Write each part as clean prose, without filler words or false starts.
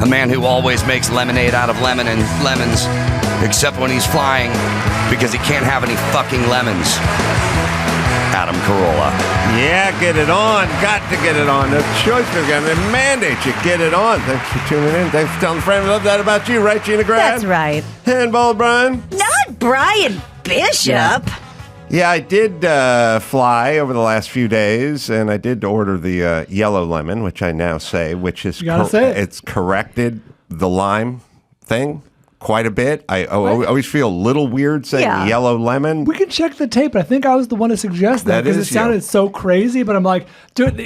A man who always makes lemonade out of lemons, except when he's flying, because he can't have any fucking lemons. Adam Carolla. Yeah, get it on. Got to get it on. The choice we've got to mandate you get it on. Thanks for tuning in. Thanks for telling a friend. We love that about you, right, Gina Grad? That's right. Handball, Brian. Not Brian Bishop. Yeah, I did fly over the last few days, and I did order the yellow lemon, which I now say, which is it's corrected the lime thing quite a bit. I always feel a little weird saying yellow lemon. We can check the tape, but I think I was the one to suggest that because it sounded so crazy. But I'm like, dude,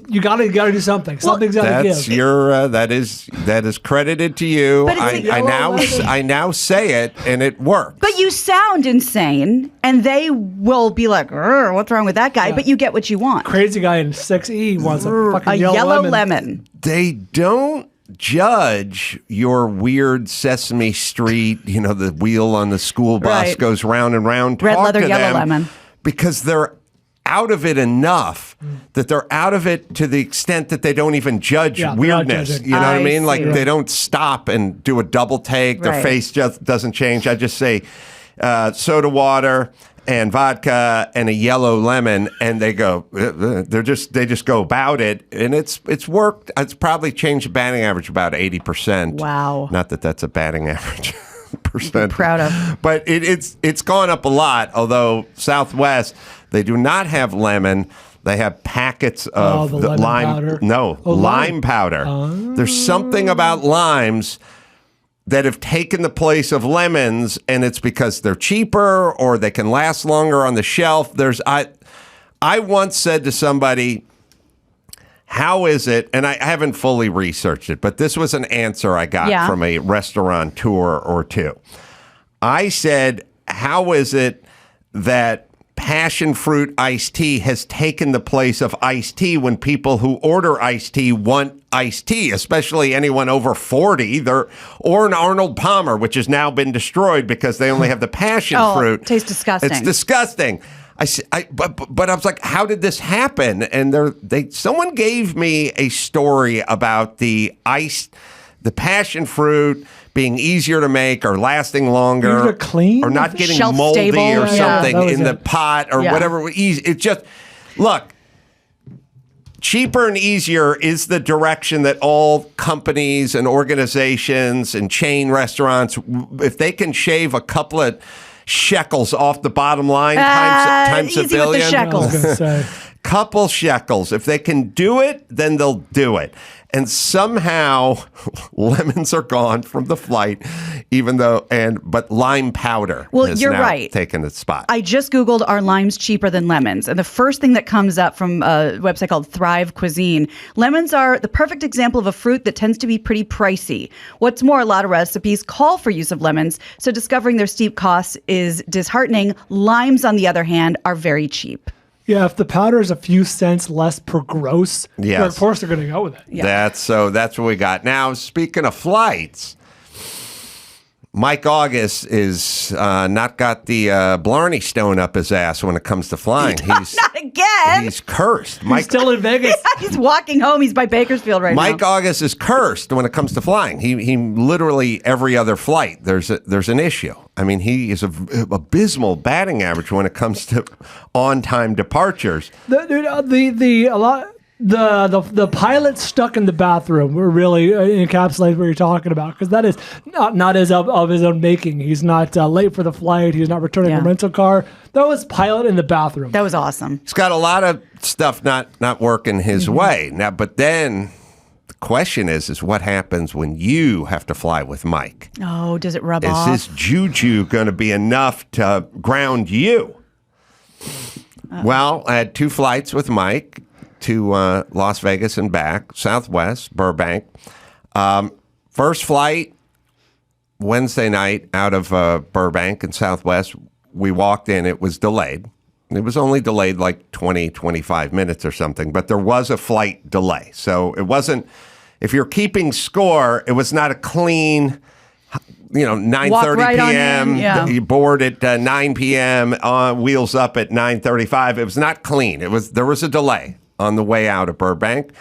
you gotta do something. Something's gotta give. That is credited to you. I now say it, and it works. But you sound insane, and they will be like, "What's wrong with that guy?" But you get what you want. Crazy guy in 6E wants a fucking yellow lemon. They don't judge your weird Sesame Street, the wheel on the school bus goes round and round. Red leather, yellow lemon. Because they're out of it enough that they're out of it to the extent that they don't even judge weirdness. You know what I mean? Like they don't stop and do a double take. Their face just doesn't change. I just say soda water and vodka and a yellow lemon, and they go. They just go about it, and it's worked. It's probably changed the batting average about 80%. Wow! Not that that's a batting average percent. Proud of, but it's gone up a lot. Although Southwest, they do not have lemon. They have packets of the lime powder. No, lime powder. There's something about limes that have taken the place of lemons, and it's because they're cheaper or they can last longer on the shelf. I once said to somebody, how is it, and I haven't fully researched it, but this was an answer I got from a restaurateur or two. I said, how is it that passion fruit iced tea has taken the place of iced tea when people who order iced tea want iced tea, especially anyone over 40, or an Arnold Palmer, which has now been destroyed because they only have the passion fruit. It tastes disgusting. It's disgusting. But I was like, how did this happen? And someone gave me a story about the passion fruit being easier to make or lasting longer, clean, or not getting shelf moldy stable, or something in the pot or whatever. It's just, look, cheaper and easier is the direction that all companies and organizations and chain restaurants, if they can shave a couple of shekels off the bottom line times a billion. With the shekels. Couple shekels. If they can do it, then they'll do it. And somehow lemons are gone from the flight, but lime powder has now taken its spot. I just Googled, are limes cheaper than lemons? And the first thing that comes up from a website called Thrive Cuisine, lemons are the perfect example of a fruit that tends to be pretty pricey. What's more, a lot of recipes call for use of lemons, so discovering their steep costs is disheartening. Limes, on the other hand, are very cheap. Yeah, if the powder is a few cents less per gross, of course they're going to go with it. Yeah. That's what we got. Now, speaking of flights, Mike August is not got the Blarney Stone up his ass when it comes to flying. Not again. He's cursed. He's still in Vegas. He's walking home. He's by Bakersfield now. Mike August is cursed when it comes to flying. He literally every other flight there's an issue. I mean, he is an abysmal batting average when it comes to on-time departures. The pilot stuck in the bathroom really encapsulates what you're talking about, because that is not as of his own making. He's not late for the flight. He's not returning a rental car. That was pilot in the bathroom. That was awesome. He's got a lot of stuff not working his way now. But then the question is what happens when you have to fly with Mike? Oh, does it rub off? Is this juju going to be enough to ground you? Well, I had 2 flights with Mike to Las Vegas and back, Southwest, Burbank. First flight, Wednesday night out of Burbank and Southwest, we walked in. It was delayed. It was only delayed like 20, 25 minutes or something, but there was a flight delay. So it wasn't, if you're keeping score, it was not a clean, 9:30 p.m. You board at 9 p.m. Wheels up at 9:35. It was not clean. There was a delay on the way out of Burbank.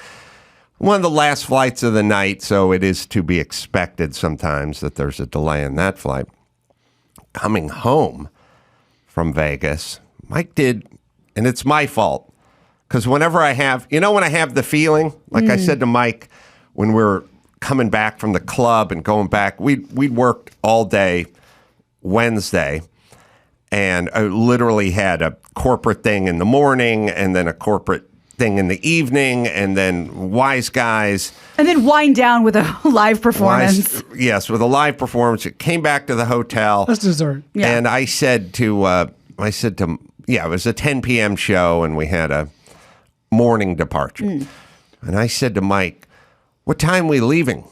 one of the last flights of the night, so it is to be expected sometimes that there's a delay in that flight. Coming home from Vegas, Mike did, and it's my fault, because whenever I have, when I have the feeling, like I said to Mike, when we were coming back from the club and going back, we'd worked all day Wednesday, and I literally had a corporate thing in the morning and then a corporate thing in the evening, and then Wise Guys. And then wind down with a live performance. Yes, with a live performance. It came back to the hotel. That's dessert. Yeah. And I said to, it was a 10 p.m. show, and we had a morning departure. And I said to Mike, what time are we leaving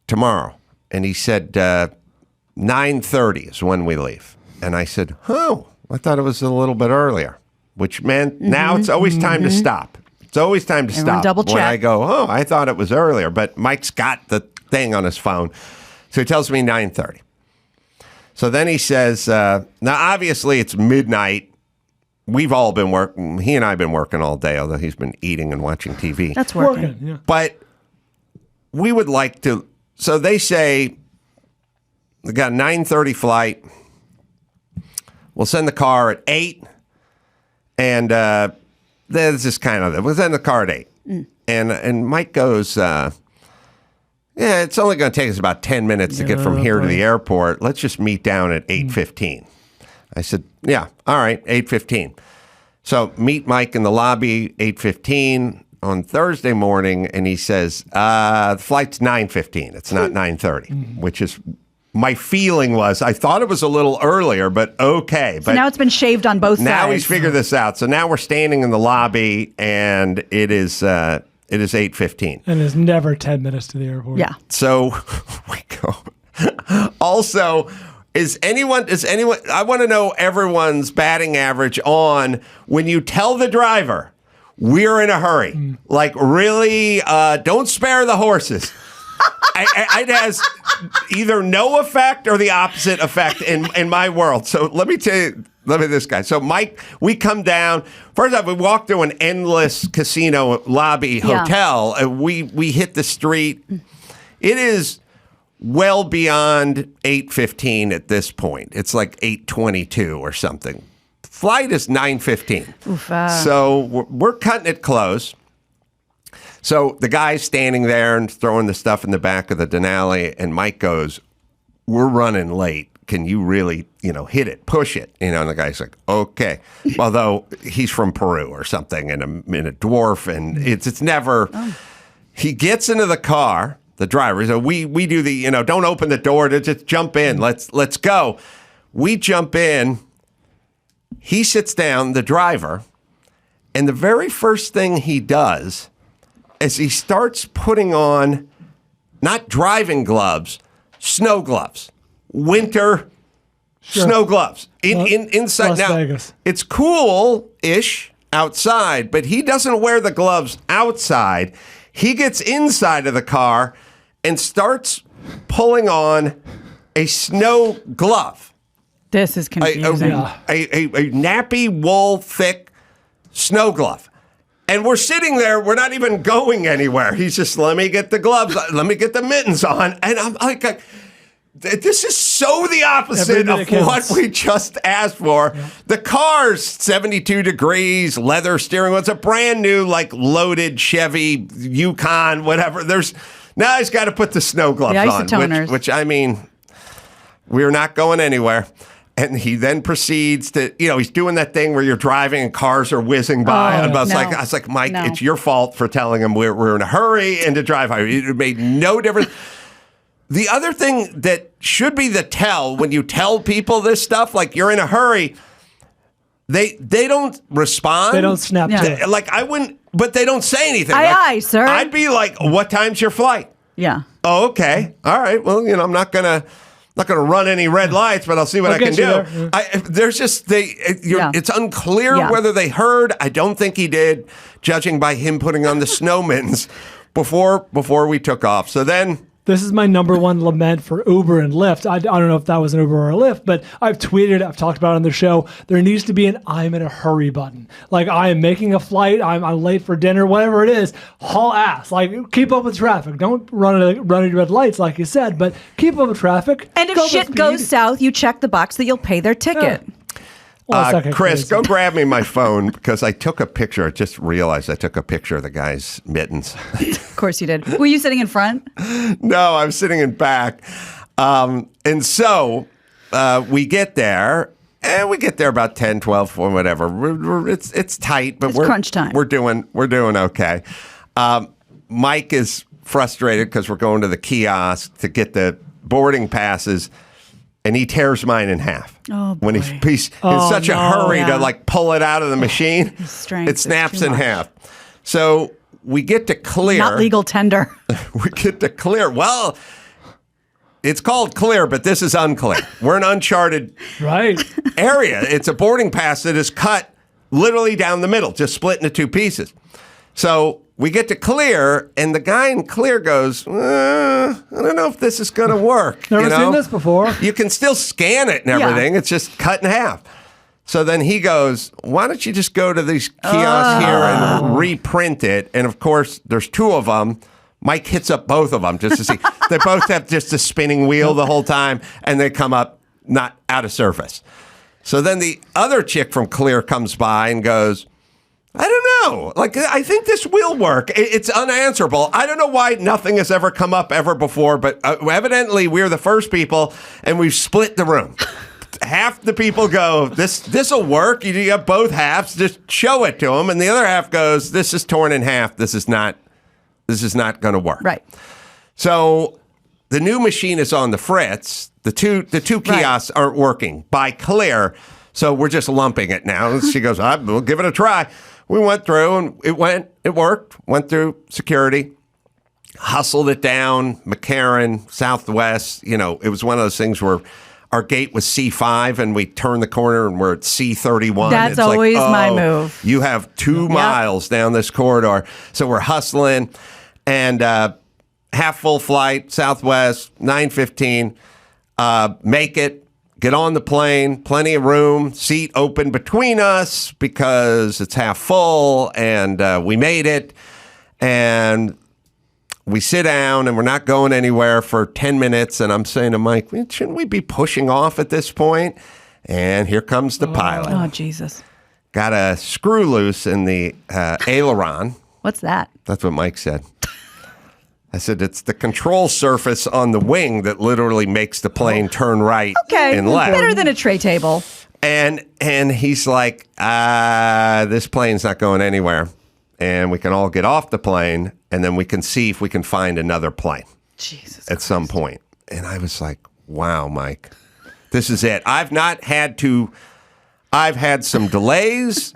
tomorrow? And he said, 9:30 is when we leave. And I said, oh, I thought it was a little bit earlier, which meant now it's always time to stop. It's always time to Everyone stop. double check. When I go, oh, I thought it was earlier, but Mike's got the thing on his phone. So he tells me 9:30. So then he says, now obviously it's midnight. We've all been working. He and I have been working all day, although he's been eating and watching TV. That's working. Yeah. But we would like to, so they say, they got a 9:30 flight. We'll send the car at 8. And there's this kind of, we'll send the car at 8. And Mike goes, yeah, it's only going to take us about 10 minutes to get from here to the airport. Let's just meet down at 8:15. I said, yeah, all right, 8:15. So meet Mike in the lobby, 8:15 on Thursday morning, and he says, the flight's 9:15. It's not 9:30, which is, my feeling was, I thought it was a little earlier, but okay. So now it's been shaved on both sides. Now he's figured this out. So now we're standing in the lobby, and it is 8:15. And it's never 10 minutes to the airport. Yeah. So we go. Also, does anyone, I want to know everyone's batting average on when you tell the driver, we're in a hurry. Like, really, don't spare the horses. It has either no effect or the opposite effect in my world. So let me tell you, this guy. So Mike, we come down. First off, we walk through an endless casino lobby hotel. And we hit the street. It is well beyond 8:15 at this point. It's like 8:22 or something. Flight is 9:15. So we're cutting it close. So the guy's standing there and throwing the stuff in the back of the Denali, and Mike goes, we're running late. Can you really, hit it, push it? And the guy's like, okay. Although he's from Peru or something, and a dwarf, and it's never. He gets into the car, the driver. So we do the, don't open the door, just jump in. Let's go. We jump in. He sits down, the driver, and the very first thing he does as he starts putting on, not driving gloves, snow gloves, winter snow gloves. Inside Las now, Vegas. It's cool-ish outside, but he doesn't wear the gloves outside. He gets inside of the car and starts pulling on a snow glove. This is confusing. A nappy wool thick snow glove. And we're sitting there, we're not even going anywhere. He's just, let me get the gloves, let me get the mittens on. And I'm like, this is so the opposite of what we just asked for. Yeah. The car's 72 degrees, leather steering wheel. It's a brand new, loaded Chevy, Yukon, whatever. Now he's got to put the snow gloves on, which I mean, we're not going anywhere. And he then proceeds to, he's doing that thing where you're driving and cars are whizzing by. I was like, Mike, it's your fault for telling him we're in a hurry and to drive high. It made no difference. The other thing that should be the tell when you tell people this stuff, like you're in a hurry, they don't respond. They don't snap to it. I wouldn't, but they don't say anything. Aye, sir. I'd be like, what time's your flight? Yeah. Oh, okay. All right. Well, I'm not going to run any red lights, but I'll see what I can do. There's just it's unclear whether they heard. I don't think he did, judging by him putting on the snow mittens before we took off. So then This is my number one lament for Uber and Lyft. I don't know if that was an Uber or a Lyft, but I've tweeted, I've talked about it on the show. There needs to be an I'm in a hurry button. Like, I am making a flight, I'm late for dinner, whatever it is, haul ass. Like, keep up with traffic. Don't run into red lights, like you said, but keep up with traffic. And if shit goes south, you check the box that you'll pay their ticket. Yeah. Well, Chris, go grab me my phone because I took a picture. I just realized I took a picture of the guy's mittens. Of course you did. Were you sitting in front? No, I'm sitting in back. And so we get there, and we get there about 10, 12, or whatever. It's tight, but it's crunch time. We're doing okay. Mike is frustrated because we're going to the kiosk to get the boarding passes. And he tears mine in half. Oh, boy. When he's in such a hurry to like pull it out of the machine, it snaps in half. So we get to clear. Not legal tender. We get to clear. Well, it's called clear, but this is unclear. We're in uncharted area. It's a boarding pass that is cut literally down the middle, just split into two pieces. So we get to clear, and the guy in clear goes, I don't know if this is going to work. Never seen this before. You can still scan it and everything. It's just cut in half. So then he goes, why don't you just go to these kiosks here and reprint it? And, of course, there's two of them. Mike hits up both of them just to see. They both have just a spinning wheel the whole time, and they come up not out of service. So then the other chick from Clear comes by and goes, I don't know. Like, I think this will work. It's unanswerable. I don't know why nothing has ever come up ever before, but evidently we're the first people, and we've split the room. Half the people go, this will work. You have both halves. Just show it to them. And the other half goes, this is torn in half. This is not going to work. Right. So the new machine is on the fritz. The two kiosks aren't working by Clear. So we're just lumping it now. She goes, we'll give it a try. We went through and it worked. Went through security, hustled it down, McCarran, Southwest. You know, it was one of those things where our gate was C5 and we turned the corner and we're at C31. That's always my move. You have 2 miles down this corridor. So we're hustling and half full flight, Southwest, 9:15, make it. Get on the plane, plenty of room, seat open between us because it's half full, and we made it. And we sit down, and we're not going anywhere for 10 minutes. And I'm saying to Mike, shouldn't we be pushing off at this point? And here comes the pilot. Oh, Jesus. Got a screw loose in the aileron. What's that? That's what Mike said. I said, it's the control surface on the wing that literally makes the plane turn right and left. Better than a tray table. And he's like, this plane's not going anywhere. And we can all get off the plane, and then we can see if we can find another plane at some point. And I was like, wow, Mike, this is it. I've had some delays.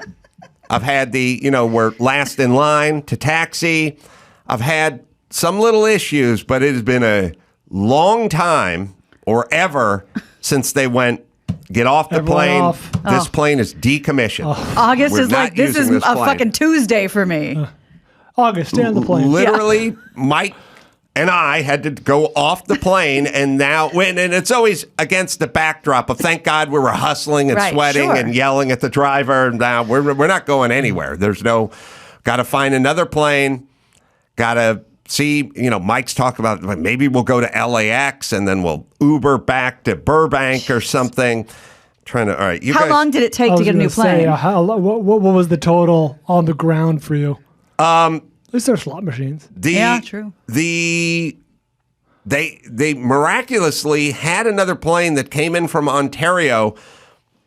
I've had we're last in line to taxi. I've had some little issues, but it has been a long time or ever since they went, get off the plane. This plane is decommissioned. August is like, this is a fucking Tuesday for me. August, stay on the plane. Literally, Mike and I had to go off the plane, and now, and it's always against the backdrop of, thank God we were hustling and sweating and yelling at the driver. Now we're not going anywhere. Got to find another plane. Got to see, Mike's talking about maybe we'll go to LAX and then we'll Uber back to Burbank or something. All right. How long did it take to get a new plane? What was the total on the ground for you? At least there's slot machines. True. They miraculously had another plane that came in from Ontario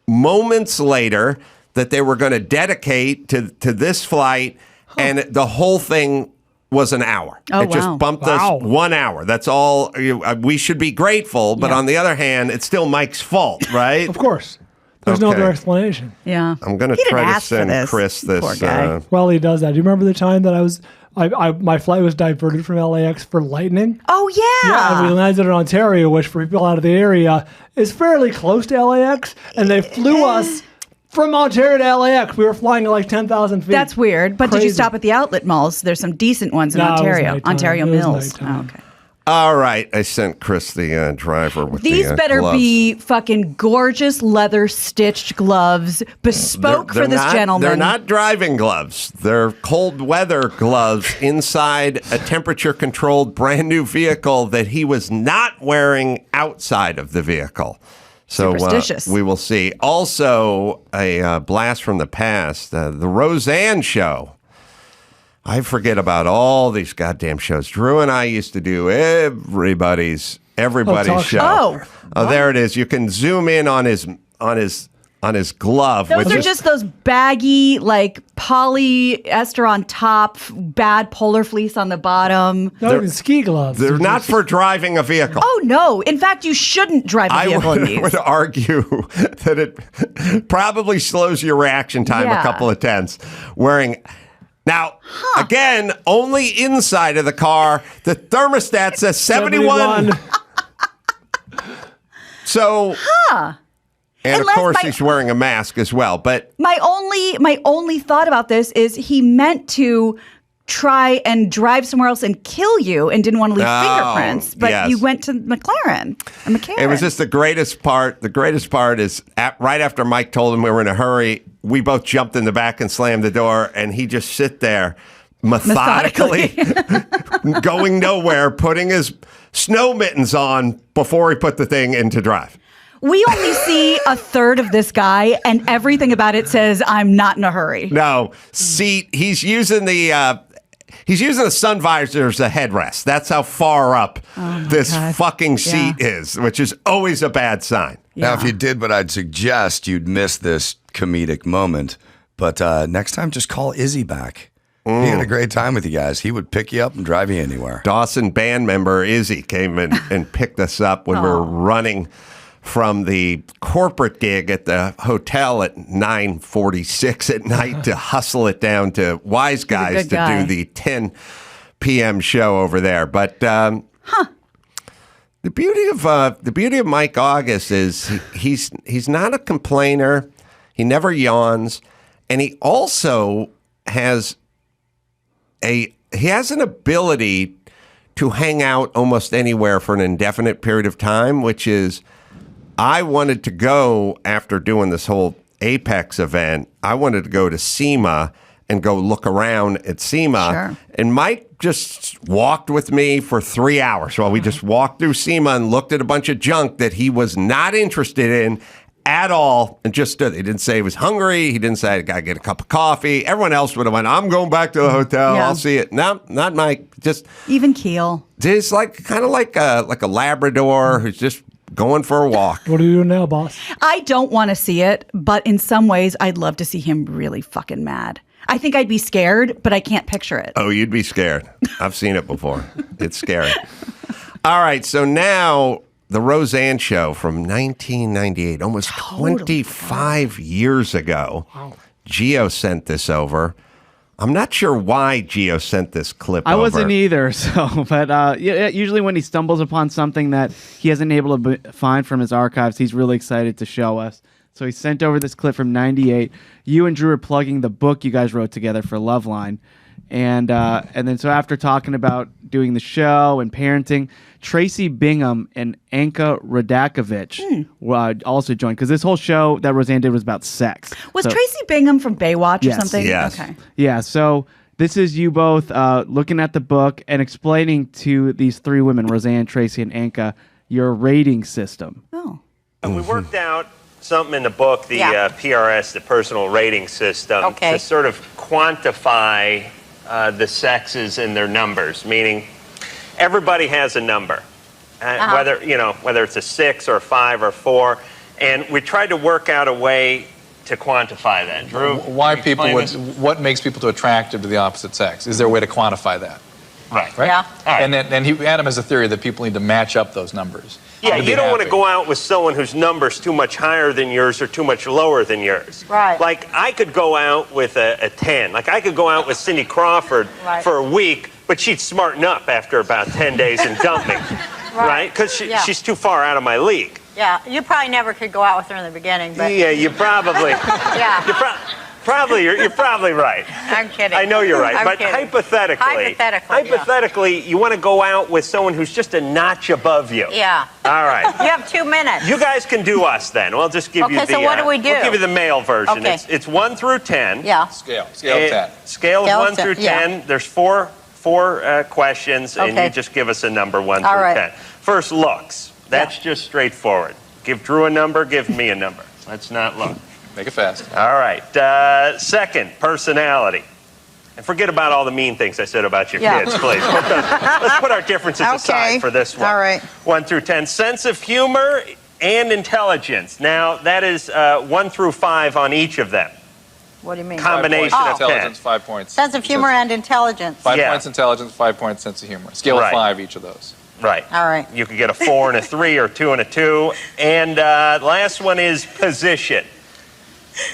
moments later that they were going to dedicate to this flight, and the whole thing was an hour. Just bumped us 1 hour. That's all. We should be grateful, but on the other hand, it's still Mike's fault, right? Of course. There's no other explanation. Yeah. I'm going to try to send Chris this. Poor guy. Well, he does that. Do you remember the time that my flight was diverted from LAX for lightning? Oh, yeah. Yeah, and we landed in Ontario, which for people out of the area is fairly close to LAX, and they flew us from Ontario to LAX. We were flying at like 10,000 feet. That's weird. But did you stop at the outlet malls? There's some decent ones in Ontario. Ontario Mills. Oh, All right, I sent Chris the driver with These the better gloves. be fucking gorgeous leather stitched gloves, bespoke for this gentleman. They're not driving gloves. They're cold weather gloves inside a temperature-controlled brand new vehicle that he was not wearing outside of the vehicle. So Superstitious. We will see. Also, a blast from the past, the Roseanne show. I forget about all these goddamn shows. Drew and I used to do everybody's talk show. Oh, there it is. You can zoom in on his glove. Those are just those baggy, like polyester on top, bad polar fleece on the bottom. Not even ski gloves. They're not for driving a vehicle. Oh, no. In fact, you shouldn't drive a vehicle in these. I would argue that it probably slows your reaction time a couple of tenths wearing. Now, again, only inside of the car. The thermostat says 71. So, and Unless of course, he's wearing a mask as well. But my only thought about this is he meant to try and drive somewhere else and kill you and didn't want to leave fingerprints, but you went to McLaren. It was just the greatest part. The greatest part is right after Mike told him we were in a hurry, we both jumped in the back and slammed the door, and he just sit there methodically going nowhere, putting his snow mittens on before he put the thing into drive. We only see a third of this guy, and everything about it says, I'm not in a hurry. No, seat. He's using the sun visor as a headrest. That's how far up this fucking seat is, which is always a bad sign. Now, if you did what I'd suggest, you'd miss this comedic moment. But next time, just call Izzy back. He had a great time with you guys. He would pick you up and drive you anywhere. Dawson band member Izzy came in and picked us up when we were running from the corporate gig at the hotel at 9:46 at night to hustle it down to Wise Guys to do the 10 p.m. show over there. But the beauty of Mike August is he's not a complainer. He never yawns, and he also has an ability to hang out almost anywhere for an indefinite period of time, which is. I wanted to go after doing this whole Apex event. I wanted to go to SEMA and go look around at SEMA. Sure. And Mike just walked with me for 3 hours while we just walked through SEMA and looked at a bunch of junk that he was not interested in at all and just stood. He didn't say he was hungry. He didn't say, I got to get a cup of coffee. Everyone else would have went, I'm going back to the hotel. Yeah. I'll see it. No, not Mike. Just even keel. Just kind of like a Labrador who's just going for a walk. What are you doing now, boss? I don't want to see it, but in some ways, I'd love to see him really fucking mad. I think I'd be scared, but I can't picture it. Oh, you'd be scared. I've seen it before. It's scary. All right, so now the Roseanne show from 1998, almost 25 years ago. Wow. Geo sent this over. I'm not sure why Geo sent this clip over. I wasn't either, but usually when he stumbles upon something that he hasn't been able to find from his archives, he's really excited to show us. So he sent over this clip from 98. You and Drew are plugging the book you guys wrote together for Loveline. And then so after talking about doing the show and parenting, Traci Bingham and Anka Radakovich also joined, because this whole show that Roseanne did was about sex. Was Traci Bingham from Baywatch or something? Yes. Okay. Yeah, so this is you both looking at the book and explaining to these three women, Roseanne, Traci, and Anka, your rating system. Oh. We worked out something in the book, the PRS, the personal rating system, to sort of quantify the sexes and their numbers, meaning everybody has a number, whether it's a 6 or a 5 or 4, and we tried to work out a way to quantify that. Drew, what makes people too attractive to the opposite sex? Is there a way to quantify that? Right. Yeah. Right. And Adam has a theory that people need to match up those numbers. Yeah, you don't want to go out with someone whose number's too much higher than yours or too much lower than yours. Right. Like, I could go out with a 10. Like, I could go out with Cindy Crawford for a week, but she'd smarten up after about 10 days and dump me. Right? Because she's too far out of my league. Yeah, you probably never could go out with her in the beginning, but... Yeah, you probably... You're probably right. I'm kidding. I know you're right. I'm But kidding. hypothetically, you want to go out with someone who's just a notch above you. Yeah. All right. You have 2 minutes. You guys can do us then. We'll just give you the. Okay, so what do we do? We'll give you the male version. Okay. It's 1 through 10. Yeah. Scale of 10. Scale of 1 through 10. Yeah. There's four questions, and Okay. you just give us a number 1 All through right. 10. First, looks. That's just straightforward. Give Drew a number. Give me a number. Let's not look. Make it fast. All right. Second, personality. And forget about all the mean things I said about your kids, please. Let's put our differences aside for this one. All right. 1 through 10. Sense of humor and intelligence. Now, that is 1 through 5 on each of them. What do you mean? Combination of 10. Intelligence, 5 points. Sense of humor and intelligence. 5 Yeah. points intelligence, 5 points sense of humor. Scale Right. of 5 each of those. Right. All right. You could get a 4 and a 3 or 2 and a 2. And last one is position.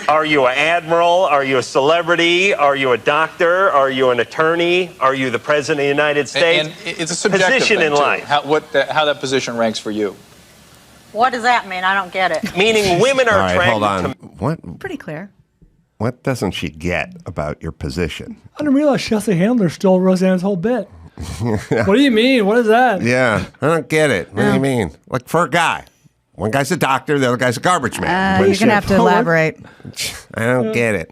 Are you an admiral? Are you a celebrity? Are you a doctor? Are you an attorney? Are you the president of the United States? And it's a subjective position thing, in too. life. How that position ranks for you. What does that mean? I don't get it. Meaning women are All right, attracted hold on. to... What? Pretty clear. What doesn't she get about your position? I didn't realize Chelsea Handler stole Roseanne's whole bit. What do you mean? What is that? Yeah, I don't get it. What do you mean? Like for a guy, one guy's a doctor, the other guy's a garbage man. You're going to have to elaborate. I don't get it.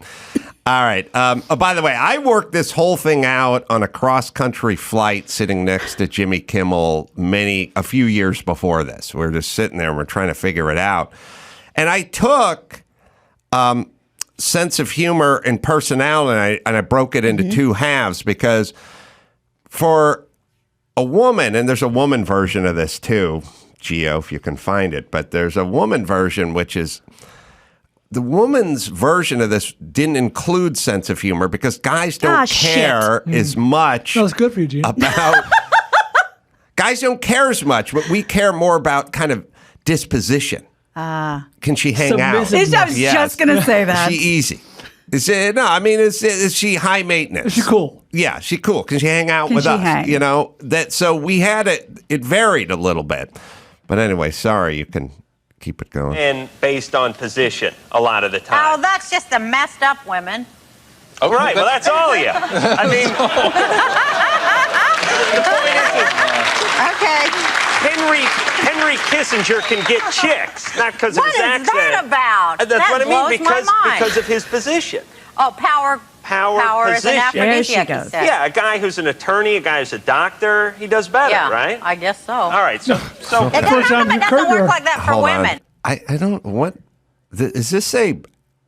All right. Oh, by the way, I worked this whole thing out on a cross-country flight sitting next to Jimmy Kimmel a few years before this. We were just sitting there and we're trying to figure it out. And I took sense of humor and personality and I broke it into two halves because for a woman, and there's a woman version of this too, Gio, if you can find it, but there's a woman version, which is the woman's version of this didn't include sense of humor because guys don't care as much That was good for you, Gene. about guys don't care as much, but we care more about kind of disposition. Can she hang out? Submissiveness. I was just going to say that. Is she easy? Is she high maintenance? Is she cool? Yeah, she cool. Can she hang out Can with she us? hang? You know, so we had it varied a little bit. But anyway, sorry, you can keep it going. And based on position a lot of the Oh, time. that's just the messed up women. Oh, right. Well, that's all of you. I mean, the point is Okay. Henry Kissinger can get chicks, not because of What his is accent. that about? That's That what I mean, blows my mind. because of his position. Oh, power is an position. There she aphrodisiac, you goes. said. Yeah, a guy who's an attorney, a guy who's a doctor, he does better, Yeah, right? I guess so. All right, so It First time doesn't, you occurred to her. work like that for Hold women. on. I don't what is this a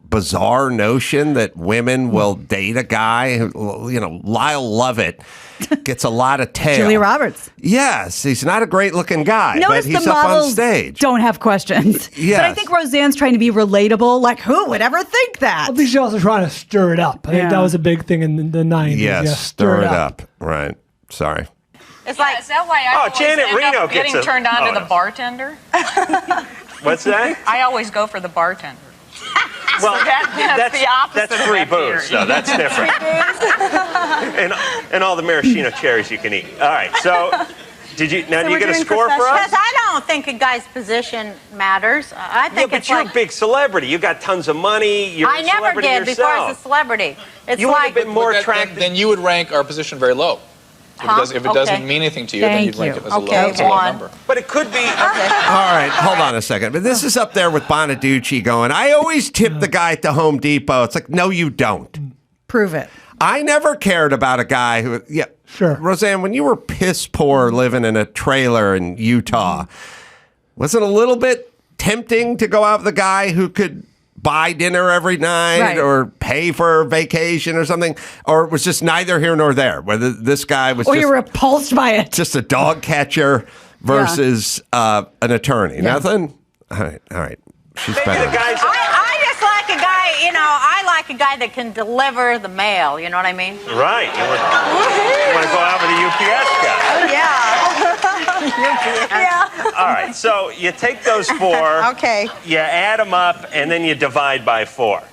bizarre notion that women will date a guy who, Lyle Lovett gets a lot of tail. Julia Roberts. Yes, he's not a great looking guy, Notice but he's the up on models stage. don't have questions. Yes. But I think Roseanne's trying to be relatable. Like, who would ever think that? I think she's also trying to stir it up. I think that was a big thing in the 90s. Yes, Yeah, stir it up. Right. Sorry. It's like, is that why I always Janet end Reno up gets getting a turned on to the bonus. bartender? what's that? I always go for the bartender. Well, that's the opposite That's of free that booze, theory. so that's different. and all the maraschino cherries you can eat. All right, so do you get a score for us? because I don't think a guy's position matters. I Yeah, think but it's you're like, a big celebrity. You got tons of money. You're I a never celebrity did before I was a yourself. celebrity. It's You would like, have been more But attractive. then you would rank our position very low. If it doesn't Okay. mean anything to you, then Thank you'd rank you. it as a Okay, low, as a low one. number. But it could be. All right, hold on a second. But this is up there with Bonaducci going, I always tip the guy at the Home Depot. It's like, no, you don't. Prove it. I never cared about a guy who, Sure. Roseanne, when you were piss poor living in a trailer in Utah, was it a little bit tempting to go out with a guy who could buy dinner every night Right. or pay for a vacation or something? Or it was just neither here nor there, whether this guy was Or just, you're repulsed by it. just a dog catcher versus an attorney. Nothing? All right. She's Maybe better. the guys. I just like a guy, I like a guy that can deliver the mail, you know what I mean? Right. You want to go out with a UPS guy. Yeah. All right. So you take those four. Okay. You add them up, and then you divide by 4.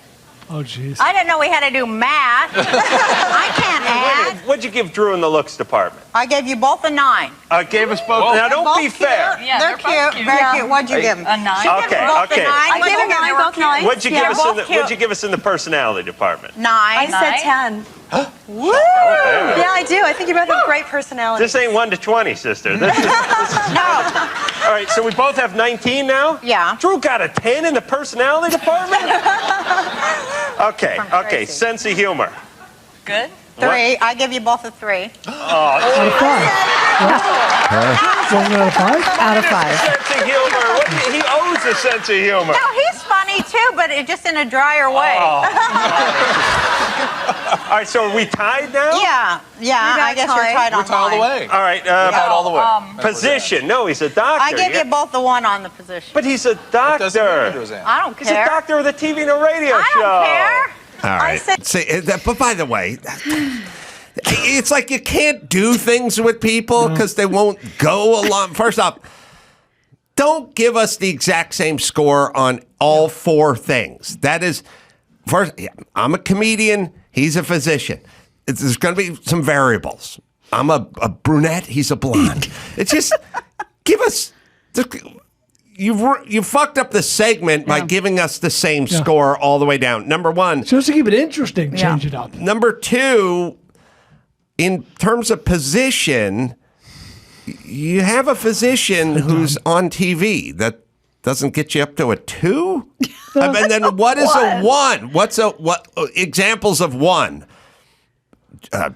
Oh, jeez. I didn't know we had to do math. I can't add. What'd you give Drew in the looks department? I gave you both a 9. Gave us both. Now, don't be fair. Yeah, They're cute. Very cute. What'd you give them? A 9. She gave them both a 9. I gave them both 9. What'd you give us in the personality department? 9. I said 10. Woo! Yeah, I do. I think you both have great personality. This ain't 1 to 20, sister. This is No. all right, so we both have 19 now? Yeah. Drew got a 10 in the personality department? Okay, sense of humor. Good. 3. I give you both a 3. Out of 5. Wasn't it out of 5? Out of 5. Sense of humor. He owes a sense of humor. No, he's funny too, but just in a drier way. All right, so are we tied now? Yeah. I guess you're tied on We're tied all the mine. way. All right, Tied all the way. position. No, he's a doctor. I give you both the 1 on the position. But he's a It doesn't matter, doctor. Roseanne. I don't He's a care. doctor with a TV and a radio I show. don't care. All right. But by the way, it's like you can't do things with people because they won't go along. First off, don't give us the exact same score on all 4 things. That is, first, I'm a comedian. He's a physician. There's going to be some variables. I'm a brunette. He's a blonde. It's just, give us... You fucked up the segment by giving us the same score all the way down. Number 1. Just to keep it interesting, change it up. Number 2, in terms of position, you have a physician who's on TV. That doesn't get you up to a 2? And then what is a 1? What examples of 1?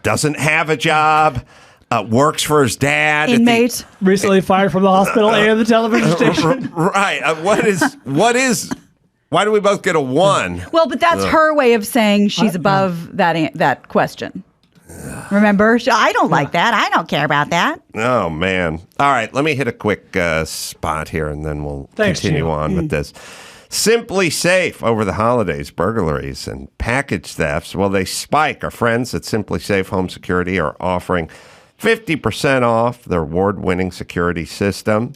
Doesn't have a job. Works for his dad. Inmate. Recently fired from the hospital and the television station. Right. What is? Why do we both get a 1? Well, but that's her way of saying she's above that question. Remember? I don't like that. I don't care about that. Oh, man. All right. Let me hit a quick spot here, and then we'll continue on with this. Simply Safe over the holidays, burglaries and package thefts. Well, they spike. Our friends at Simply Safe Home Security are offering 50% off their award-winning security system.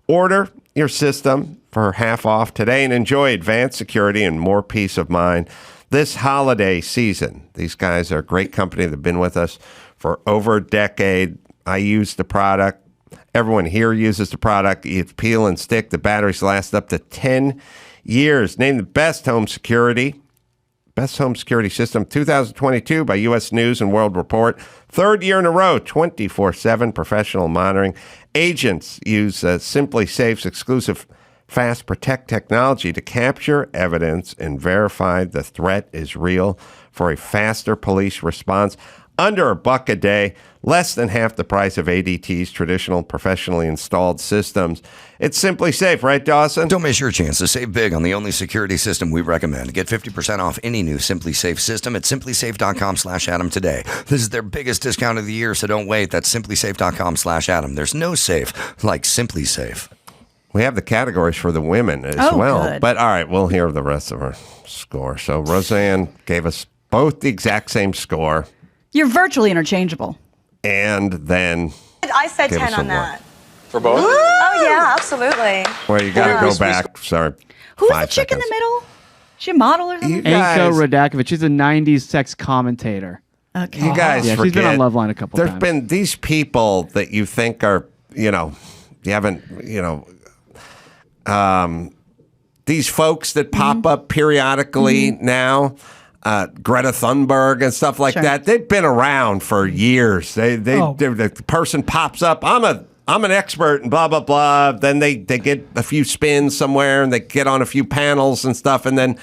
Order your system for half off today and enjoy advanced security and more peace of mind this holiday season. These guys are a great company. They've been with us for over a decade. I use the product. Everyone here uses the product. You peel and stick. The batteries last up to 10 years. Named the best home security system 2022 by U.S. News and World Report. 3rd year in a row, 24/7 professional monitoring. Agents use Simply Safe's exclusive Fast Protect technology to capture evidence and verify the threat is real for a faster police response. Under $1 a day, less than half the price of ADT's traditional professionally installed systems. It's Simply Safe, right, Dawson? Don't miss your chance to save big on the only security system we recommend. Get 50% off any new Simply Safe system at simplysafe.com/Adam today. This is their biggest discount of the year, so don't wait. That's simplysafe.com/Adam. There's no safe like Simply Safe. We have the categories for the women as well. Good. But all right, we'll hear the rest of our score. So Roseanne gave us both the exact same score. You're virtually interchangeable. And then I said give 10 us on a that. For both? Oh, yeah, absolutely. Well, you got to go back. Sorry. Who's the 5 chick in seconds. the middle? She a model or something? You guys, Anko Radakovich. She's a 90s sex commentator. Okay. you guys Yeah, forget. she's been on Loveline a couple There's times. been these people that you think are, you haven't, these folks that pop up periodically now, Greta Thunberg and stuff like that. They've been around for years. The person pops up. I'm an expert and blah blah blah. Then they get a few spins somewhere and they get on a few panels and stuff, and then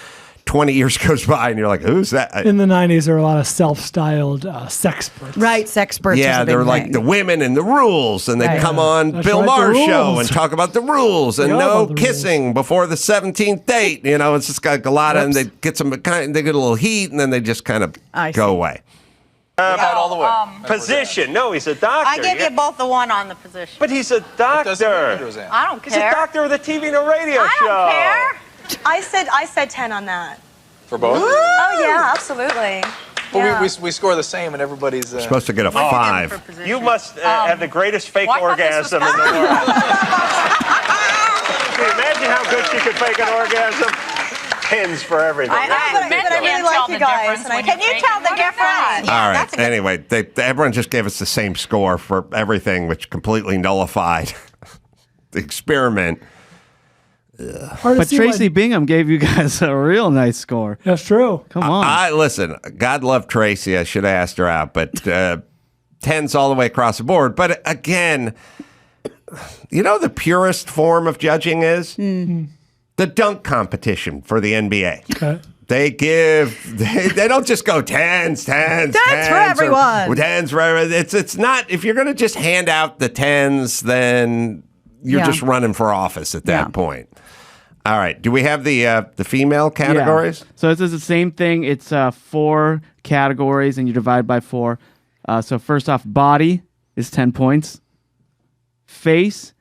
20 years goes by and you're like, who's that? In the 90s, there were a lot of self-styled sexperts. Right, sexperts. Yeah, they're like the women and the rules, and they come on That's Bill right, the Maher's show rules. and talk about the rules and Yeah, no about the kissing before the 17th date. It's just got a lot of, and they get they get a little heat, and then they just kind of go away. Tied all the way. Position. No, he's a doctor. I give you both the 1 on the position. But he's a It doesn't matter, doctor. Roseanne. I don't He's a care. doctor with a TV and a radio I show. don't care. I said 10 on that. For both? Oh, yeah, absolutely. But Yeah. we score the same, and everybody's... Supposed to get a 5. You must have the greatest fake Well, I thought this was orgasm in the world. Can you imagine how good she could fake an orgasm? pins for everything. I know, but I really like you guys. Can you tell the difference? All right. Anyway, everyone just gave us the same score for everything, which completely nullified the experiment. But Traci Bingham gave you guys a real nice score. That's true. Come on. Listen, God love Traci. I should have asked her out, but 10's all the way across the board. But again, you know the purest form of judging is? The dunk competition for the NBA. Okay. They don't just go tens. Tens for everyone. Tens for everyone. It's not, if you're going to just hand out the tens, then you're just running for office at that point. All right. Do we have the female categories? Yeah. So this is the same thing. It's 4 categories, and you divide by 4. So first off, body is 10 points. Face,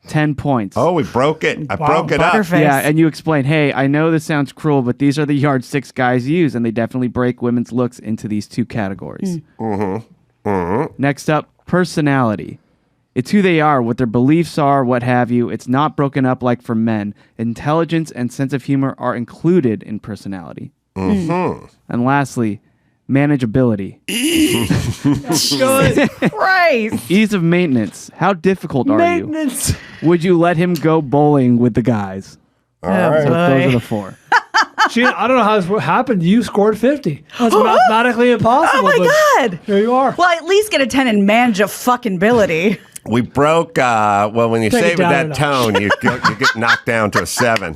10 points. Oh, we broke it. I broke it up. Yeah, and you explain, hey, I know this sounds cruel, but these are the yardsticks guys use, and they definitely break women's looks into these 2 categories. Next up, personality. It's who they are, what their beliefs are, what have you. It's not broken up like for men. Intelligence and sense of humor are included in personality. And lastly, manageability. Christ. Ease of maintenance. How difficult are you? Would you let him go bowling with the guys? All right. So those are the 4. Gina, I don't know how this happened. You scored 50. That's mathematically impossible. Oh my God. Here you are. Well, at least get a 10 in manageability. We broke, well, when you say it with that tone, you get knocked down to a 7.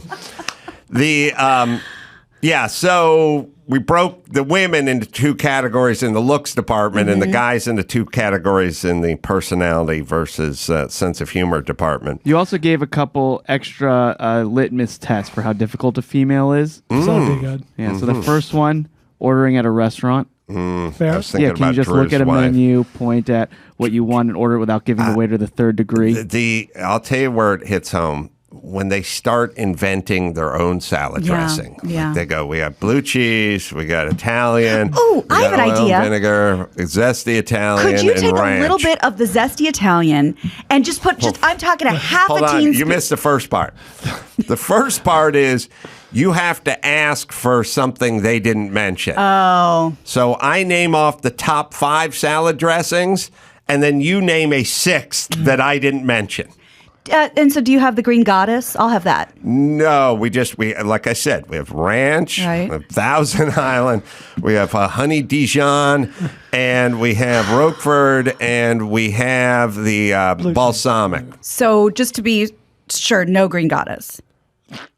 So we broke the women into 2 categories in the looks department and the guys into 2 categories in the personality versus sense of humor department. You also gave a couple extra litmus tests for how difficult a female is. So that'd be good. Yeah, so the first one, ordering at a restaurant. Fair. Yeah, can you just look at a menu, point at what you want, and order it without giving the waiter the 3rd degree? I'll tell you where it hits home. When they start inventing their own salad dressing. Like they go, we got blue cheese, we got Italian. Oh, I have an idea. Vinegar, zesty Italian, Could you take ranch. a little bit of the zesty Italian and just put, I'm talking a half Hold a on, teaspoon. you missed the first part. The first part is you have to ask for something they didn't mention. Oh. So I name off the top 5 salad dressings, and then you name a 6th that I didn't mention. And so do you have the green goddess? I'll have that. No, we like I said, we have ranch, we have Thousand Island, we have honey Dijon, and we have Roquefort, and we have the balsamic. So just to be sure, no green goddess.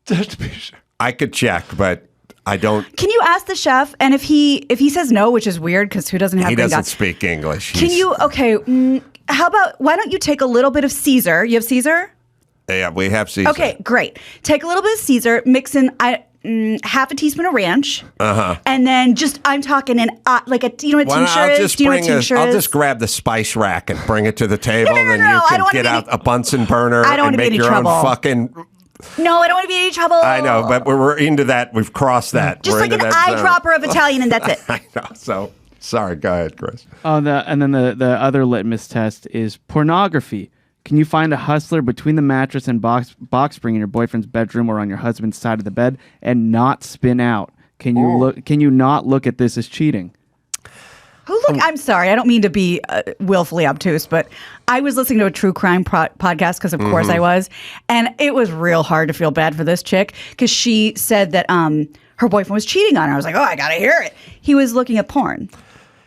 Just to be sure. I could check, but I don't. Can you ask the chef? And if he says no, which is weird because who doesn't have green goddess? He doesn't speak English. Can you, how about, why don't you take a little bit of Caesar? You have Caesar? Yeah, we have Caesar. Okay, great. Take a little bit of Caesar, mix in half a teaspoon of ranch, and then I'm talking like a, you know what a tincture is? Do you know what a tincture is? I'll just grab the spice rack and bring it to the table, and then you can get out a Bunsen burner and make your own fucking... No, I don't want to be in any trouble. I know, but we're into that. We've crossed that. Just like an eyedropper of Italian, and that's it. I know, so... Sorry, go ahead, Chris. And then the other litmus test is pornography. Can you find a hustler between the mattress and box spring in your boyfriend's bedroom or on your husband's side of the bed and not spin out? Can you not look at this as cheating? I'm sorry, I don't mean to be willfully obtuse, but I was listening to a true crime podcast because, of course, I was, and it was real hard to feel bad for this chick because she said that her boyfriend was cheating on her. I was like, oh, I gotta hear it. He was looking at porn.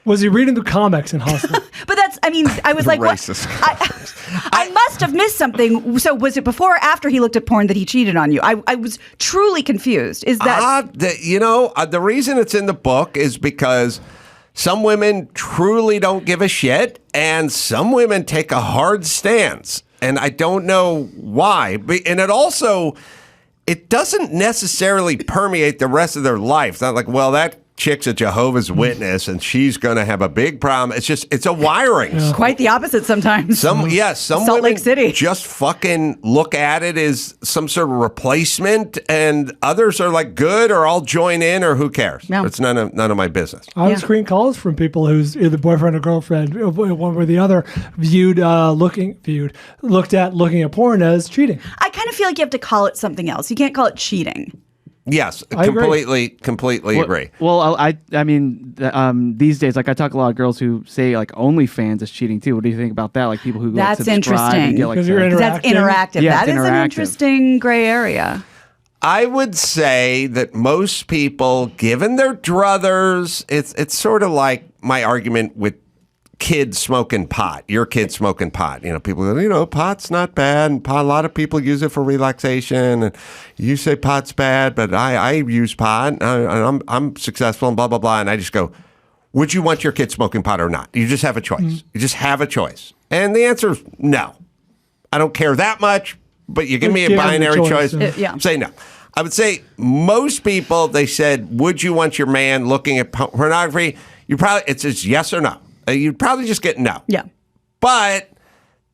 Was he reading the comics in Hustler? But I was like, what? I must have missed something. So was it before or after he looked at porn that he cheated on you? I was truly confused. Is that... the reason it's in the book is because some women truly don't give a shit, and some women take a hard stance. And I don't know why. And it doesn't necessarily permeate the rest of their life. It's not like, well, that chick's a Jehovah's Witness and she's going to have a big problem. It's a wiring. Yeah. Quite the opposite sometimes. Some Salt women Lake City just fucking look at it as some sort of replacement, and others are like, good, or I'll join in, or who cares? No. It's none of my business. I have screen calls from people whose either boyfriend or girlfriend, one or the other, looked at looking at porn as cheating. I kind of feel like you have to call it something else. You can't call it cheating. Yes, I completely agree. Well, I mean, these days, like I talk to a lot of girls who say like OnlyFans is cheating too. What do you think about that? Like people who That's like, subscribe and interesting. get like Because you're That's interactive. Yeah, That it's is an interactive. interesting gray area. I would say that most people, given their druthers, it's sort of like my argument with kids smoking pot. Your kid smoking pot. You know, people go, pot's not bad, and a lot of people use it for relaxation. And you say pot's bad, but I use pot, and I'm successful, and blah blah blah. And I just go, would you want your kid smoking pot or not? You just have a choice. You just have a choice, and the answer is no. I don't care that much, but you give me a binary choice. Say no. I would say most people, they said, would you want your man looking at pornography? It's just yes or no. You'd probably just get no. Yeah. But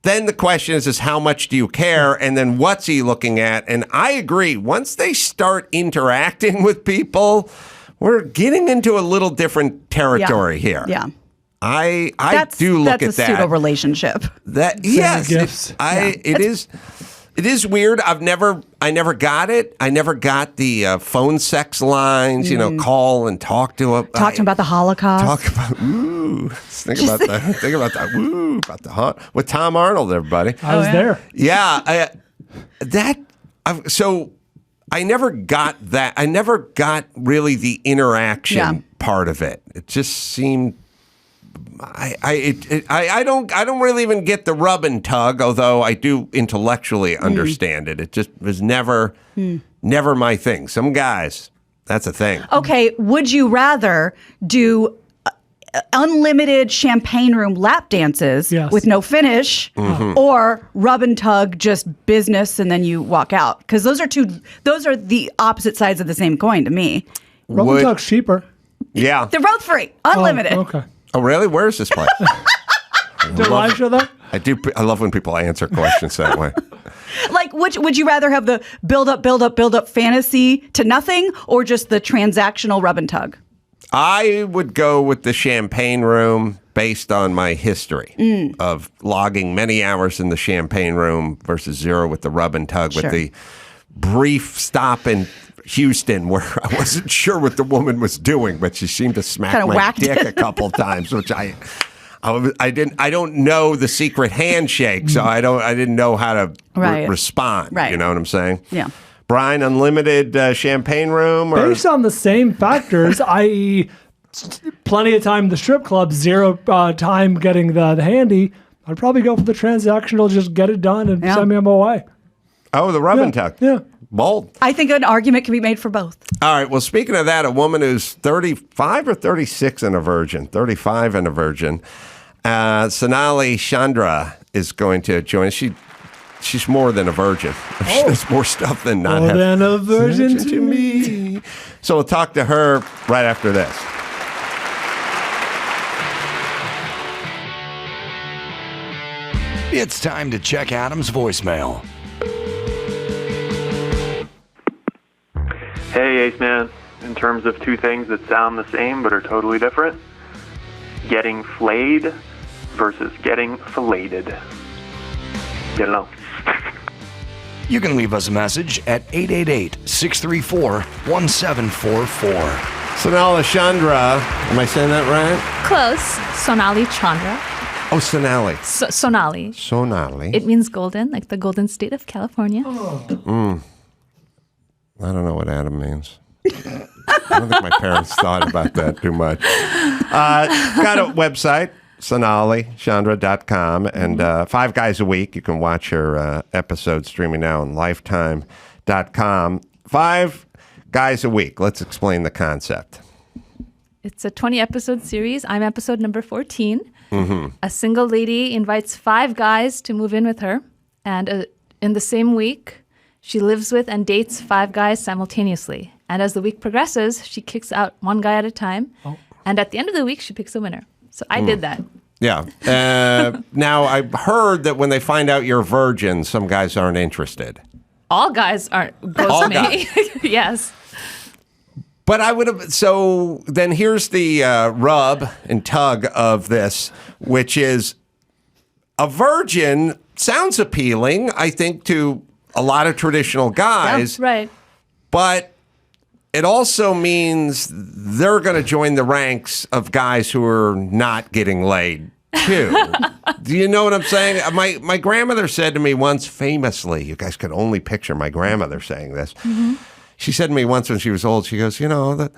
then the question is how much do you care? And then what's he looking at? And I agree. Once they start interacting with people, we're getting into a little different territory here. Yeah. I do look at that. That's a pseudo relationship. It is weird. I never got it. I never got the phone sex lines, call and talk to him. Talk to him about the Holocaust. Talk about, think about that, with Tom Arnold, everybody. I was there. Yeah. So I never got that. I never got really the interaction part of it. It just seemed, I don't really even get the rub and tug, although I do intellectually understand it. It just was never my thing. Some guys, that's a thing. Okay, would you rather do unlimited champagne room lap dances with no finish, or rub and tug, just business, and then you walk out? Because those are the opposite sides of the same coin to me. Rub and tug's cheaper. Yeah, they're both free, unlimited. Oh, okay. Oh, really? Where is this place? Do a live show there? I do. I love when people answer questions that way. Like, would you rather have the build up fantasy to nothing, or just the transactional rub and tug? I would go with the champagne room based on my history of logging many hours in the champagne room versus 0 with the rub and tug, with the brief stop in Houston where I wasn't sure what the woman was doing, but she seemed to smack my dick a couple times, which I don't know the secret handshake, so I didn't know how to respond. Right. You know what I'm saying? Yeah. Brian, unlimited champagne room? Or? Based on the same factors, i.e., plenty of time in the strip club, 0 time getting the handy, I'd probably go for the transactional, just get it done and send me on my way. Oh, the rub and tuck. Yeah. Bold. I think an argument can be made for both. All right. Well, speaking of that, a woman who's 35 or 36 and a virgin, 35 and a virgin, Sonali Chandra is going to join us. She's more than a virgin. She does more stuff than not more than a virgin to me. So we'll talk to her right after this. It's time to check Adam's voicemail. Hey, Ace Man. In terms of two things that sound the same but are totally different, getting flayed versus getting filleted. Get along. You can leave us a message at 888-634-1744. Sonali Chandra. Am I saying that right? Close. Sonali Chandra. Oh, Sonali. Sonali. Sonali. It means golden, like the golden state of California. I don't know what Adam means. I don't think my parents thought about that too much. Got a website, sonalichandra.com, and 5 guys a week. You can watch her episode streaming now on lifetime.com. 5 guys a week. Let's explain the concept. It's a 20-episode series. I'm episode number 14. A single lady invites 5 guys to move in with her, and in the same week, she lives with and dates 5 guys simultaneously. And as the week progresses, she kicks out 1 guy at a time. And at the end of the week, she picks a winner. So I did that. Yeah. Now, I've heard that when they find out you're a virgin, some guys aren't interested. All guys aren't. Goes to me. Yes. But I would have. So then here's the rub and tug of this, which is a virgin sounds appealing, I think, to a lot of traditional guys. Yeah, right. But it also means they're going to join the ranks of guys who are not getting laid, too. Do you know what I'm saying? My grandmother said to me once, famously, you guys can only picture my grandmother saying this. Mm-hmm. She said to me once when she was old, she goes, in the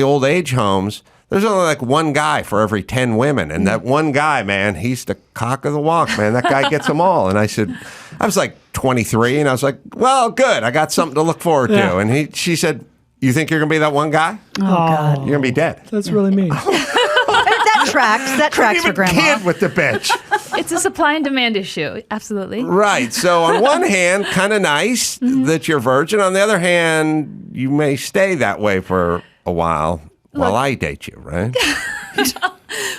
old age homes, there's only like one guy for every 10 women. And that one guy, man, he's the cock of the walk, man. That guy gets them all. And I was like 23, and I was like, well, good. I got something to look forward to. And she said, you think you're going to be that one guy? Oh, God. You're going to be dead. That's really mean. That tracks for Grandma. Kid with the bitch. It's a supply and demand issue. Absolutely. Right. So on one hand, kind of nice that you're virgin. On the other hand, you may stay that way for a while I date you, right?